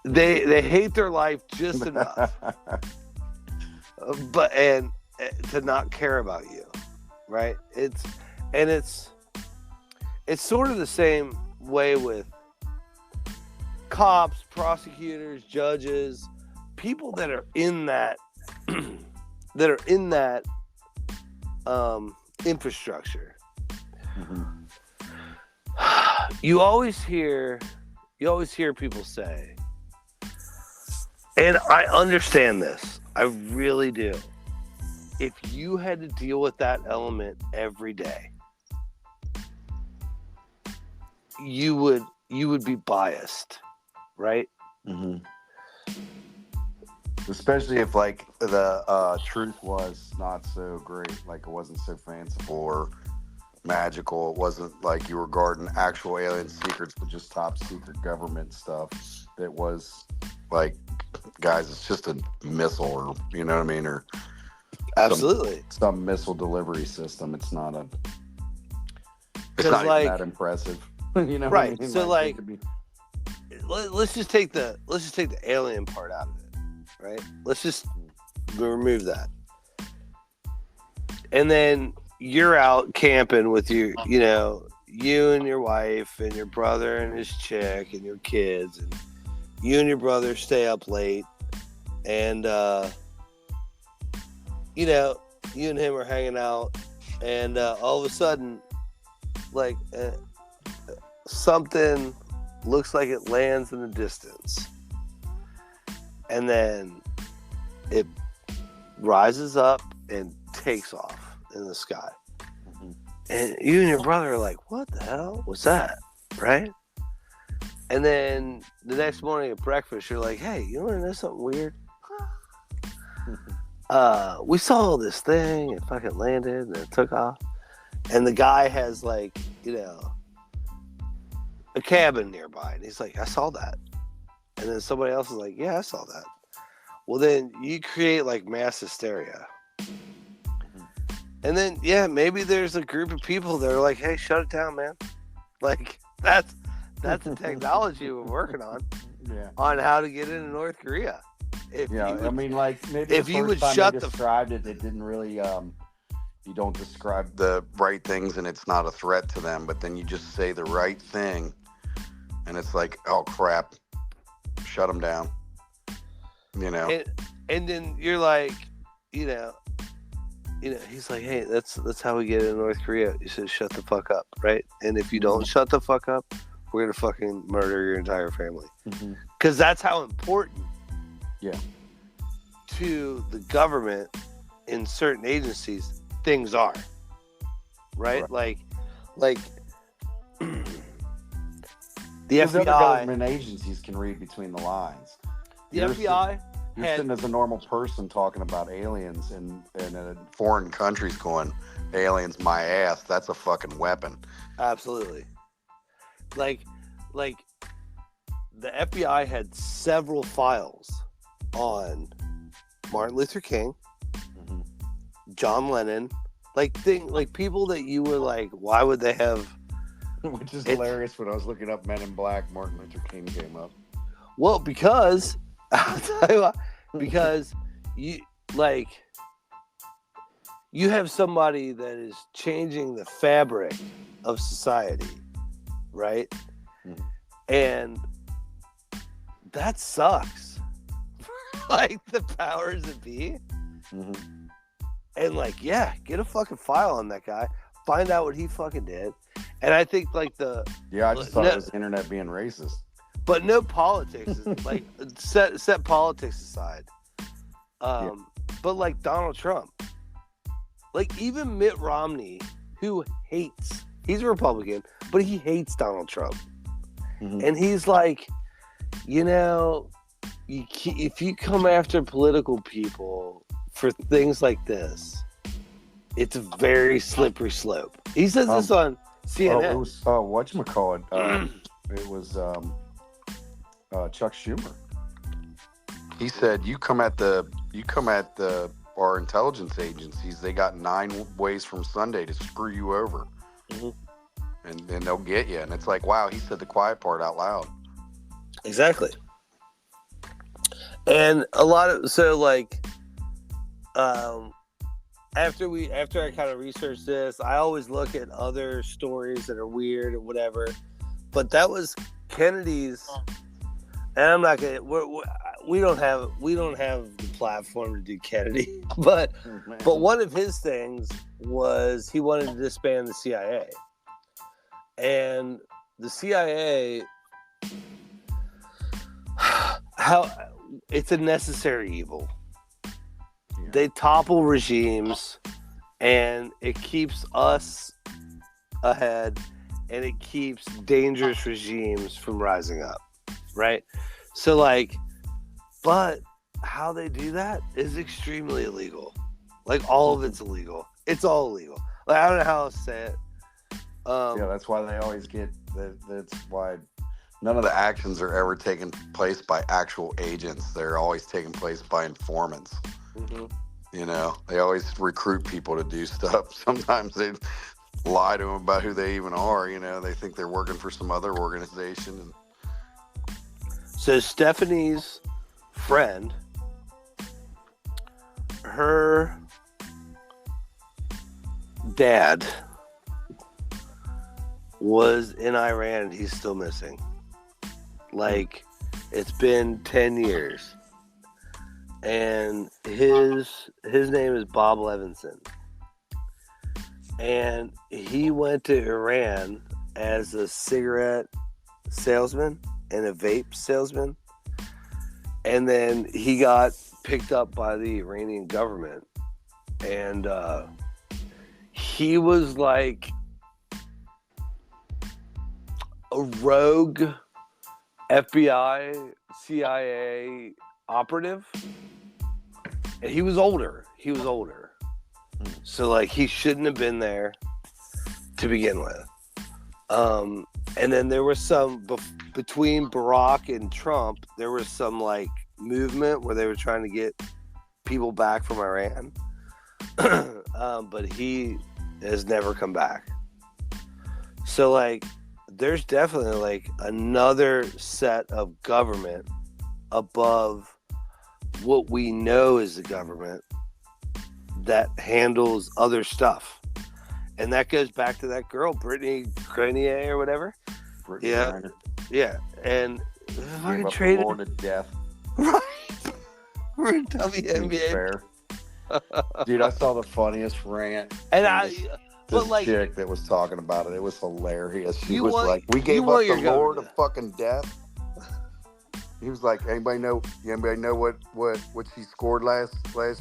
they hate their life just enough, but to not care about you, right? It's sort of the same way with cops, prosecutors, judges, people that are in that infrastructure. Mm-hmm. You always hear people say, and I understand this, I really do. If you had to deal with that element every day, you would be biased, right? Mm-hmm. Especially if like the truth was not so great, like it wasn't so fanciful or magical. It wasn't like you were guarding actual alien secrets, but just top secret government stuff that was like, guys, it's just a missile, or you know what I mean, or absolutely some missile delivery system. It's not like, even that impressive. You know, right? What I mean? So like let's just take the alien part out of it, right? Let's just remove that, and then you're out camping with you and your wife and your brother and his chick and your kids, and you and your brother stay up late, and you and him are hanging out, and all of a sudden, like something looks like it lands in the distance, and then it rises up and takes off in the sky. Mm-hmm. And you and your brother are like, what the hell was that? Right? And then the next morning at breakfast, you're like, hey, you want to know something weird? We saw this thing, it fucking landed and it took off. And the guy has like, a cabin nearby, and he's like, I saw that. And then somebody else is like, yeah, I saw that. Well, then you create like mass hysteria. Mm-hmm. And then, yeah, maybe there's a group of people that are like, hey, shut it down, man. Like, that's the technology we're working on. Yeah. On how to get into North Korea. I mean, like, maybe if the you first would time shut they described it didn't really, you don't describe the right things and it's not a threat to them, but then you just say the right thing and it's like, oh crap, shut them down, and then you're like, he's like, hey, that's how we get into North Korea. You said shut the fuck up, right? And if you don't shut the fuck up, we're gonna fucking murder your entire family. Mm-hmm. Because that's how important Yeah. to the government in certain agencies things are. Right? Like the Because other FBI government agencies can read between the lines. the You're FBI You're had sitting as a normal person talking about aliens in foreign countries going, aliens my ass. That's a fucking weapon. absolutely like the FBI had several files on Martin Luther King, Mm-hmm. John Lennon, like people that you were like, why would they have? Which is hilarious. When I was looking up Men in Black, Martin Luther King came up. Well, because I'll tell you what, because you have somebody that is changing the fabric of society, right? Mhm. And that sucks. Like the powers that be. Mm-hmm. And yeah, get a fucking file on that guy. Find out what he fucking did. And I think I just thought it was the internet being racist. But no politics. Set politics aside. But Donald Trump. Even Mitt Romney, who he's a Republican, but he hates Donald Trump. Mm-hmm. And he's like, if you come after political people for things like this, it's a very slippery slope. He says this on CNN. It was whatchamacallit. It was Chuck Schumer. He said, "You come at our intelligence agencies. They got 9 ways from Sunday to screw you over, Mm-hmm. and they'll get you." And it's like, wow, he said the quiet part out loud. Exactly. And a lot of after I kind of researched this, I always look at other stories that are weird or whatever. But that was Kennedy's, and I'm not gonna. We don't have the platform to do Kennedy, but one of his things was he wanted to disband the CIA, and the CIA, it's a necessary evil. Yeah. They topple regimes, and it keeps us ahead, and it keeps dangerous regimes from rising up, right? So but how they do that is extremely illegal. All of it's illegal. It's all illegal. I don't know how else to say it. Yeah, that's why they always get. That's why none of the actions are ever taken place by actual agents. They're always taken place by informants. Mm-hmm. They always recruit people to do stuff. Sometimes they lie to them about who they even are. They think they're working for some other organization. So Stephanie's friend, her dad was in Iran and he's still missing. It's been 10 years. And his name is Bob Levinson. And he went to Iran as a cigarette salesman and a vape salesman. And then he got picked up by the Iranian government. And he was like a rogue FBI, CIA operative. And he was older. So he shouldn't have been there to begin with. And then there was some between Barack and Trump, there was some movement where they were trying to get people back from Iran. But he has never come back. So there's definitely another set of government above what we know is the government that handles other stuff. And that goes back to that girl, Brittany Grenier or whatever. Yeah. And fucking traded to death. Right. For a WNBA. Fair. Dude, I saw the funniest rant. And But, like, chick that was talking about it. It was hilarious. She You was want- like, "We you gave up want the your Lord government. of fucking death." He was like, "Anybody know what she scored last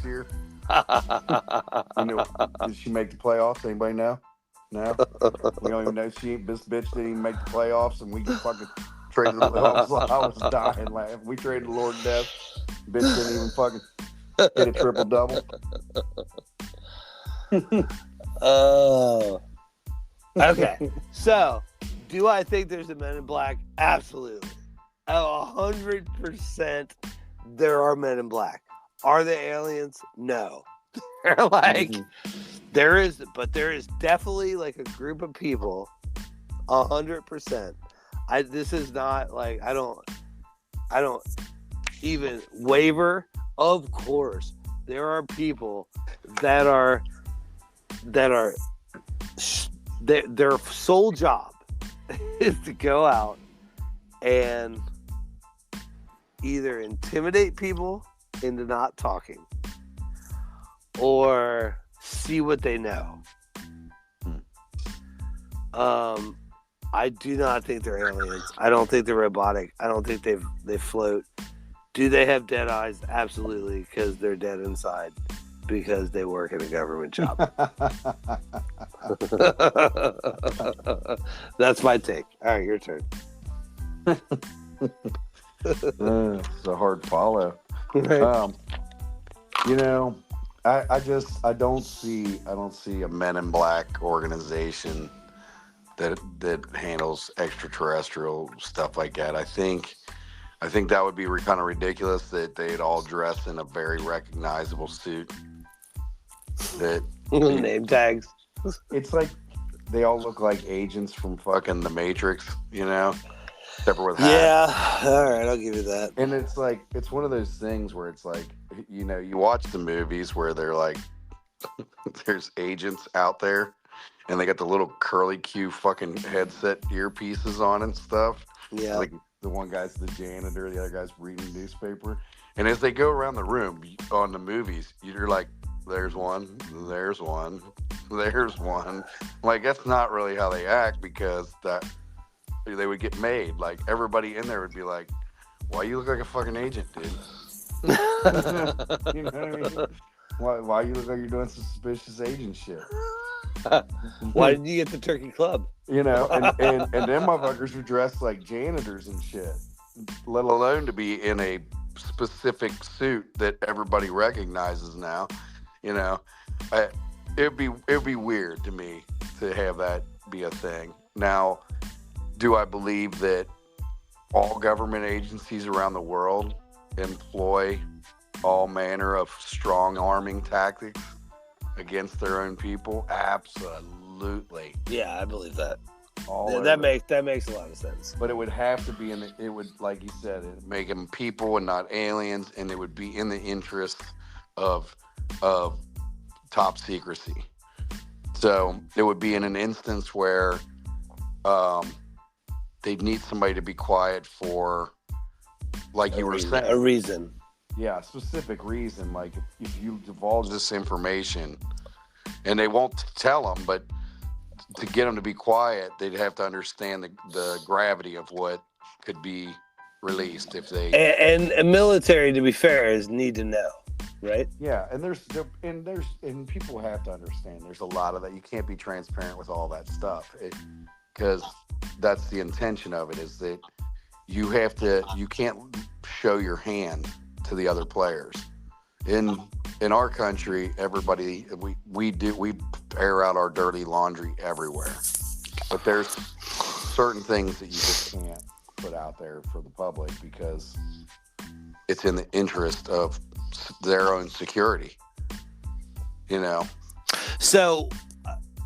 year? You know, did she make the playoffs? Anybody know? No, we don't even know. This bitch didn't even make the playoffs, and we fucking traded. I was dying laughing. We traded the Lord of Death. Bitch didn't even fucking hit a triple double." Oh. Okay. So, do I think there's a Men in Black? Absolutely. 100% there are Men in Black. Are they aliens? No. They're like, there is definitely like a group of people, 100%. This is not like, I don't even waver. Of course, there are people that are their sole job is to go out and either intimidate people into not talking or see what they know. I do not think they're aliens. I don't think they're robotic. I don't think they float. Do they have dead eyes? Absolutely, because they're dead inside because they work in a government job. That's my take. All right, your turn. It's a hard follow. Right. You know, I don't see a Men in Black organization that handles extraterrestrial stuff like that. I think that would be kind of ridiculous that they'd all dress in a very recognizable suit. That Name tags. It's like they all look like agents from fucking The Matrix, you know, except for with hats. Yeah, all right, I'll give you that. And it's like, it's one of those things where it's like, you know, you watch the movies where they're like, there's agents out there and they got the little curly Q fucking headset earpieces on and stuff. Yeah. Like the one guy's the janitor, the other guy's reading the newspaper. And as they go around the room on the movies, you're like, there's one, there's one, there's one. Like, that's not really how they act, because that they would get made. Like, everybody in there would be like, why you look like a fucking agent, dude? You know what I mean? Why you look like you're doing some suspicious agent shit? Why didn't you get the turkey club? You know, and them motherfuckers were dressed like janitors and shit, let alone to be in a specific suit that everybody recognizes now. You know, it'd be weird to me to have that be a thing. Now, do I believe that all government agencies around the world employ all manner of strong arming tactics against their own people? Absolutely. Yeah, I believe that. That makes a lot of sense. But it would have to be it would, like you said, it make them people and not aliens, and it would be in the interest of top secrecy. So it would be in an instance where they'd need somebody to be quiet for, like you were saying, a reason. Yeah, a specific reason. Like if you divulge this information, and they won't tell them, but to get them to be quiet, they'd have to understand the gravity of what could be released if they. And military, to be fair, is need to know, right? Yeah, and people have to understand. There's a lot of that. You can't be transparent with all that stuff, because that's the intention of it. Is that you can't show your hand to the other players. In our country, everybody we air out our dirty laundry everywhere, but there's certain things that you just can't put out there for the public because it's in the interest of their own security, you know. So,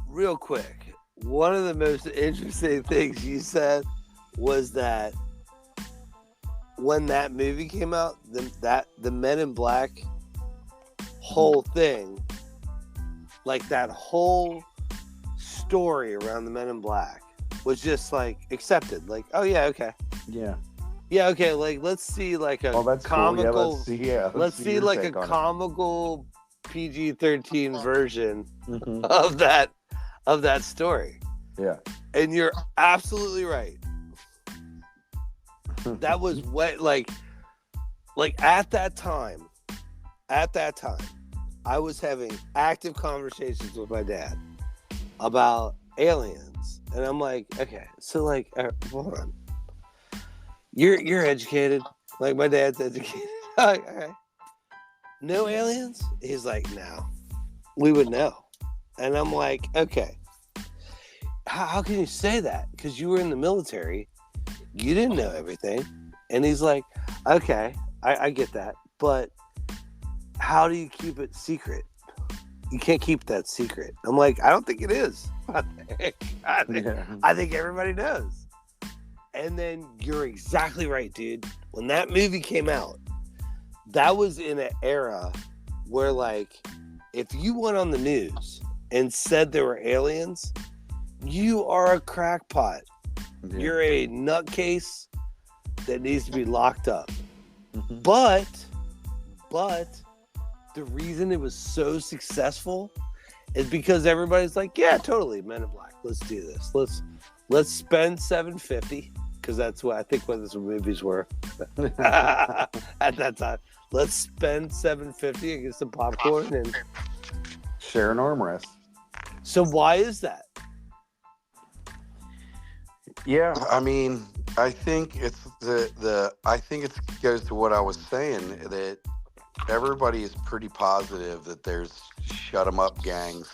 real quick, one of the most interesting things you said was that when that movie came out, the Men in Black whole thing, like that whole story around the Men in Black was just like accepted. Like, oh yeah, okay. Yeah, okay. Like, let's see like a that's comical. Cool. Yeah, let's see like a comical PG-13 version Mm-hmm. of that of that story. Yeah. And you're absolutely right. That was what, like at that time, I was having active conversations with my dad about aliens. And I'm like, okay, so like, hold on. You're educated. Like, my dad's educated. Like, okay. No aliens? He's like, no. We would know. And I'm like, okay. How can you say that? Because you were in the military. You didn't know everything. And he's like, okay, I get that. But how do you keep it secret? You can't keep that secret. I'm like, I don't think it is. I think everybody knows. And then you're exactly right, dude. When that movie came out, that was in an era where, like, if you went on the news and said there were aliens, you are a crackpot. Yeah. You're a nutcase that needs to be locked up. Mm-hmm. But the reason it was so successful is because everybody's like, yeah, totally, Men in Black. Let's do this. Let's spend $750, because that's what I think what those movies were at that time. Let's spend $750 and get some popcorn and share an armrest. So why is that? Yeah, I mean, I think it's I think it goes to what I was saying, that everybody is pretty positive that there's shut 'em up gangs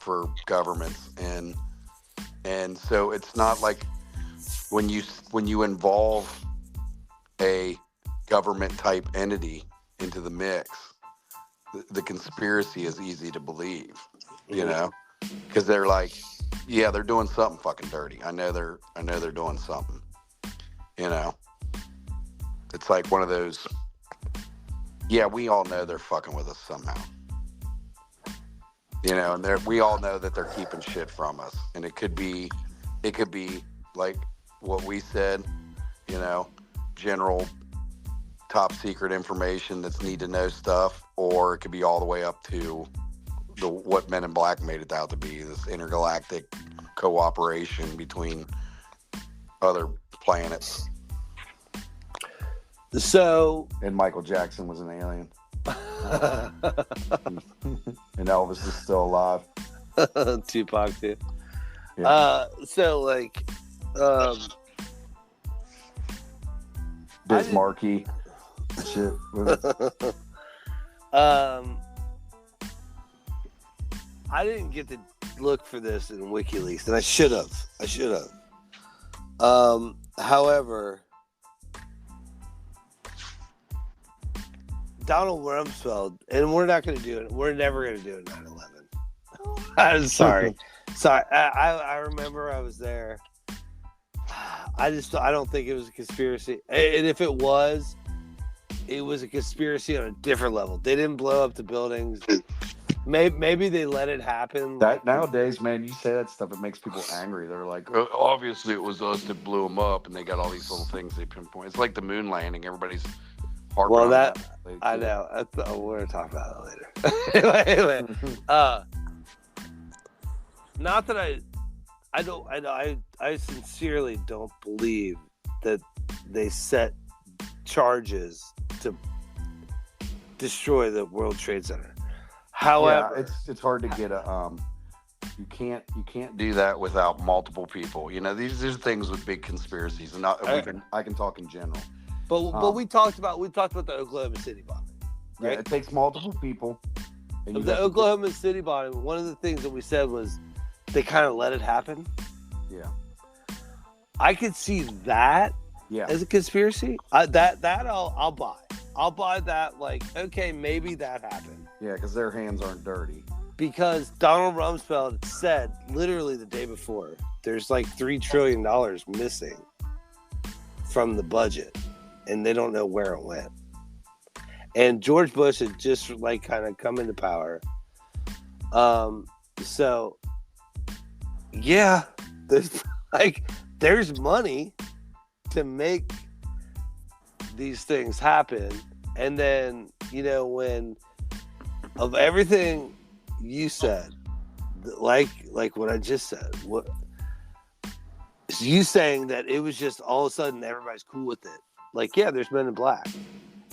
for governments, and so it's not like when you involve a government type entity into the mix, the conspiracy is easy to believe, you know, because they're like, yeah, they're doing something fucking dirty. I know they're doing something, you know. It's like one of those, yeah, we all know they're fucking with us somehow, you know, and we all know that they're keeping shit from us, and it could be like what we said, you know, general top secret information that's need to know stuff, or it could be all the way up to what Men in Black made it out to be, this intergalactic cooperation between other planets. So, and Michael Jackson was an alien. And Elvis is still alive. Tupac too. Yeah. So like, Bismarcky shit. I didn't get to look for this in WikiLeaks, and I should have. However, Donald Rumsfeld, and we're not going to do it. We're never going to do it 9/11. I'm sorry. I remember I was there. I don't think it was a conspiracy. And if it was a conspiracy on a different level. They didn't blow up the buildings. Maybe they let it happen. That nowadays, man, you say that stuff, it makes people angry. They're like, obviously it was us that blew them up, and they got all these little things they pinpoint. It's like the moon landing. Everybody's harping on that. I know. We're gonna talk about it later. anyway, not that I sincerely don't believe that they set charges to destroy the World Trade Center. However, yeah, it's hard to get a you can't do that without multiple people. You know, these are things with big conspiracies, and I can talk in general. But we talked about the Oklahoma City bombing. Right? Yeah, it takes multiple people. And the Oklahoma City bombing, one of the things that we said was they kind of let it happen. Yeah, I could see that as a conspiracy. That I'll buy. I'll buy that. Like, okay, maybe that happened. Yeah, because their hands aren't dirty. Because Donald Rumsfeld said literally the day before, there's like $3 trillion missing from the budget, and they don't know where it went. And George Bush had just like kind of come into power. So yeah, there's money to make these things happen. And then, you know, when of everything you said, like what I just said. What is you saying that it was just all of a sudden everybody's cool with it? Like, yeah, there's Men in Black.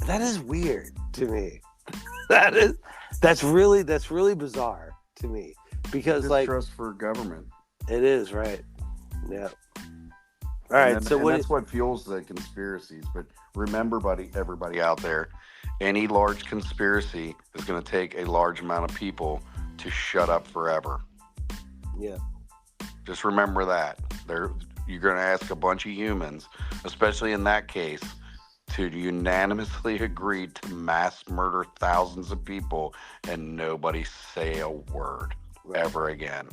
That is weird to me. That's really bizarre to me because Distrust for government. It is, right? Yeah. All right. And that's what fuels the conspiracies. But remember, everybody out there, any large conspiracy is going to take a large amount of people to shut up forever. Yeah. Just remember that. You're going to ask a bunch of humans, especially in that case, to unanimously agree to mass murder thousands of people and nobody say a word ever again.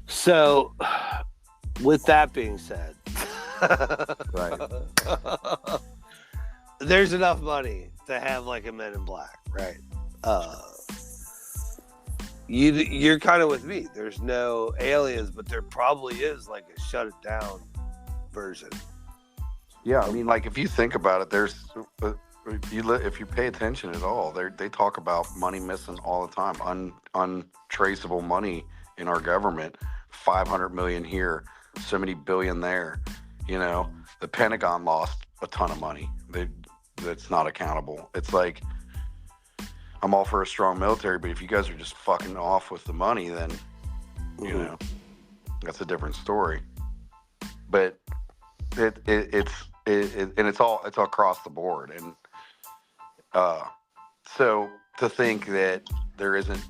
So, with that being said, right, there's enough money to have like a Men in Black, right? You're kind of with me. There's no aliens, but there probably is like a shut it down version. Yeah, I mean, like if you think about it, there's if you pay attention at all, they talk about money missing all the time, untraceable money in our government. 500 million here, so many billion there. You know, the Pentagon lost a ton of money. That's not accountable. It's like, I'm all for a strong military, but if you guys are just fucking off with the money, then you know that's a different story. But it's all across the board, and so to think that there isn't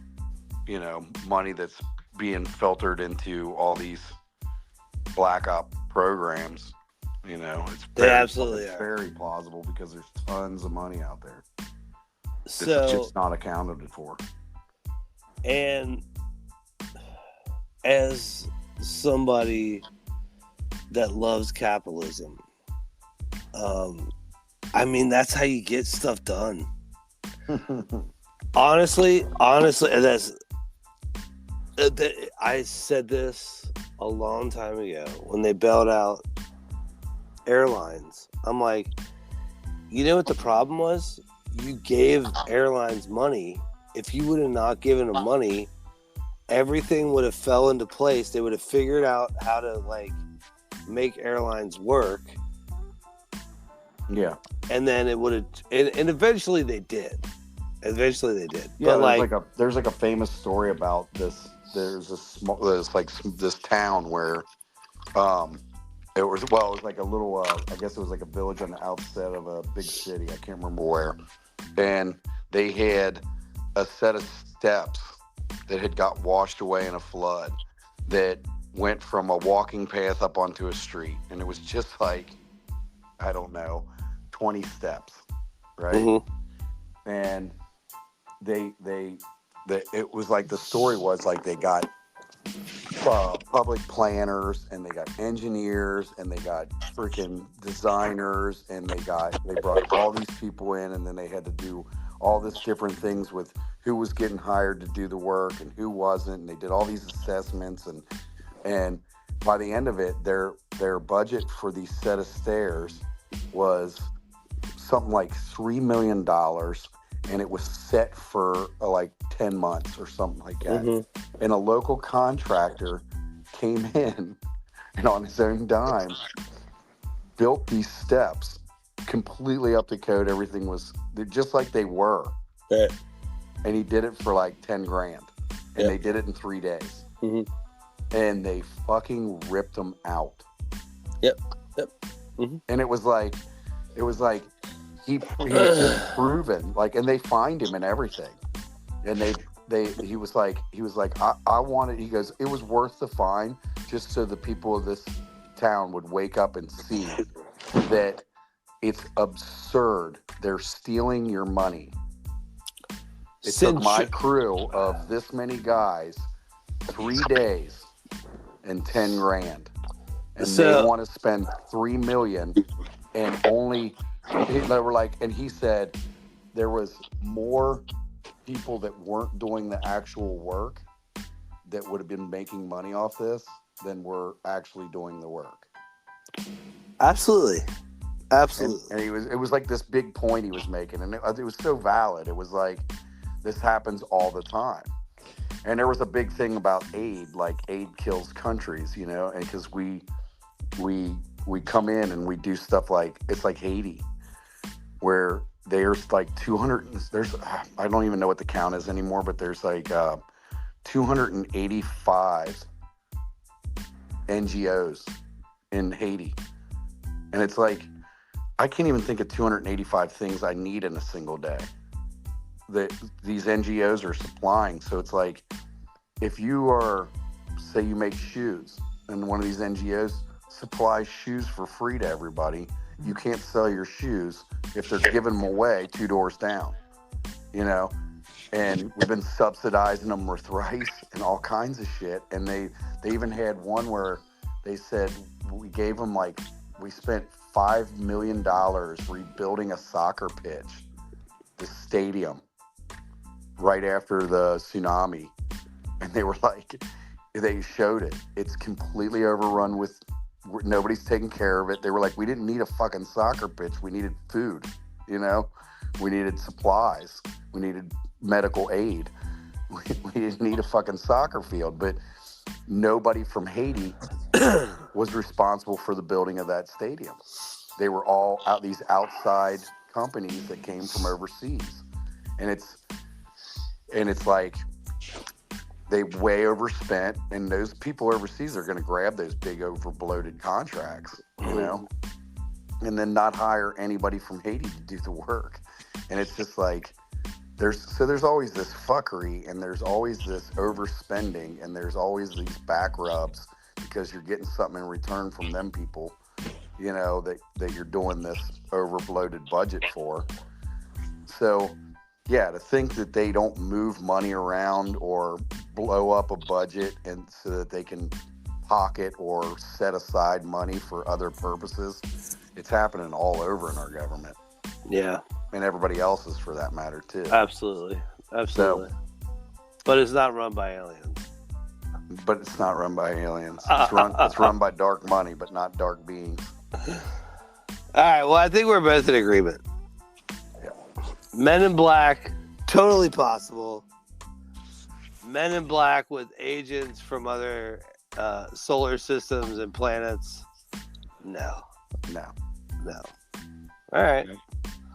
money that's being filtered into all these black op programs, it's very plausible because there's tons of money out there. So it's just not accounted for. And as somebody that loves capitalism, I mean, that's how you get stuff done. honestly, I said this a long time ago when they bailed out airlines. I'm like, you know what the problem was? You gave airlines money. If you would have not given them money, everything would have fell into place. They would have figured out how to make airlines work. Yeah. And then it would have, and eventually they did. Yeah, but there's a famous story about this. There's this town where it was like a little I guess it was like a village on the outset of a big city. I can't remember where. And they had a set of steps that had got washed away in a flood that went from a walking path up onto a street, and it was just like, I don't know, 20 steps, right? Mm-hmm. And it was like, the story was like they got public planners, and they got engineers, and they got freaking designers, and they brought all these people in, and then they had to do all this different things with who was getting hired to do the work and who wasn't, and they did all these assessments, and by the end of it, their budget for these set of stairs was something like $3 million, and it was set for like 10 months or something like that. Mm-hmm. And a local contractor came in and on his own dime built these steps completely up to code. Everything was just like they were. Yeah. And he did it for like 10 grand. And they did it in 3 days. Mm-hmm. And they fucking ripped them out. Yep. Mm-hmm. And it was like he proven, and they fined him and everything. And he was like, I wanted, he goes, it was worth the fine just so the people of this town would wake up and see that it's absurd. They're stealing your money. It took my crew of this many guys 3 days and 10 grand. And they want to spend $3 million, and only they were like, and he said there was more people that weren't doing the actual work that would have been making money off this than were actually doing the work. Absolutely. And it was like this big point he was making, and it was so valid. It was like, this happens all the time. And there was a big thing about aid, like aid kills countries, you know, and because we come in and we do stuff like it's like Haiti, where there's like 200. There's I don't even know what the count is anymore, but there's like 285 NGOs in Haiti, and it's like I can't even think of 285 things I need in a single day that these NGOs are supplying. So it's like, if you are, say you make shoes and one of these NGOs supplies shoes for free to everybody, you can't sell your shoes if they're giving them away 2 doors down, you know? And we've been subsidizing them with rice and all kinds of shit. And they even had one where they said we gave them we spent $5 million rebuilding a soccer pitch, the stadium, right after the tsunami. And they were like, they showed it. It's completely overrun with, nobody's taking care of it. They were like, we didn't need a fucking soccer pitch. We needed food, you know? We needed supplies. We needed medical aid. We didn't need a fucking soccer field. But nobody from Haiti was responsible for the building of that stadium. They were all these outside companies that came from overseas. And it's like they way overspent, and those people overseas are going to grab those big overbloated contracts, you know, and then not hire anybody from Haiti to do the work. And it's just like there's always this fuckery, and there's always this overspending, and there's always these back rubs because you're getting something in return from them people, you know, that you're doing this overbloated budget for. So yeah, to think that they don't move money around or blow up a budget and so that they can pocket or set aside money for other purposes, it's happening all over in our government. Yeah. And everybody else's, for that matter, too. Absolutely. So, but it's not run by aliens. But it's not run by aliens. It's run by dark money, but not dark beings. All right. Well, I think we're both in agreement. Men in Black, totally possible. Men in Black with agents from other solar systems and planets. No. All right.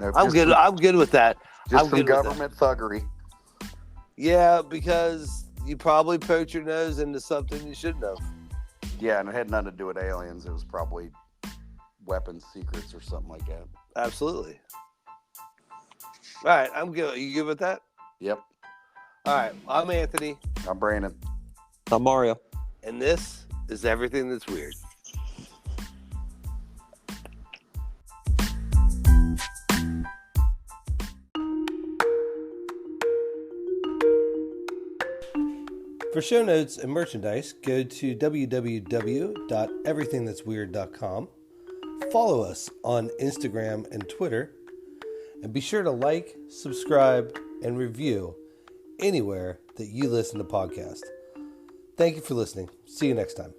No, I'm good. I'm good with that. Just some government thuggery. Yeah, because you probably poked your nose into something you shouldn't have. Yeah, and it had nothing to do with aliens. It was probably weapons secrets or something like that. Absolutely. All right, I'm good. You good with that? Yep. All right, I'm Anthony. I'm Brandon. I'm Mario. And this is Everything That's Weird. For show notes and merchandise, go to www.everythingthat'sweird.com. Follow us on Instagram and Twitter. And be sure to like, subscribe, and review anywhere that you listen to podcasts. Thank you for listening. See you next time.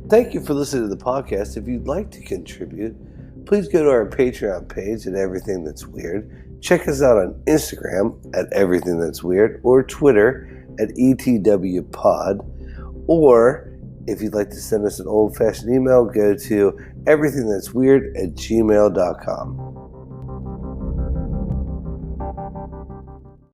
Thank you for listening to the podcast. If you'd like to contribute, please go to our Patreon page at Everything That's Weird. Check us out on Instagram at Everything That's Weird, or Twitter at ETWPod. Or if you'd like to send us an old-fashioned email, go to everythingthat'sweird@gmail.com.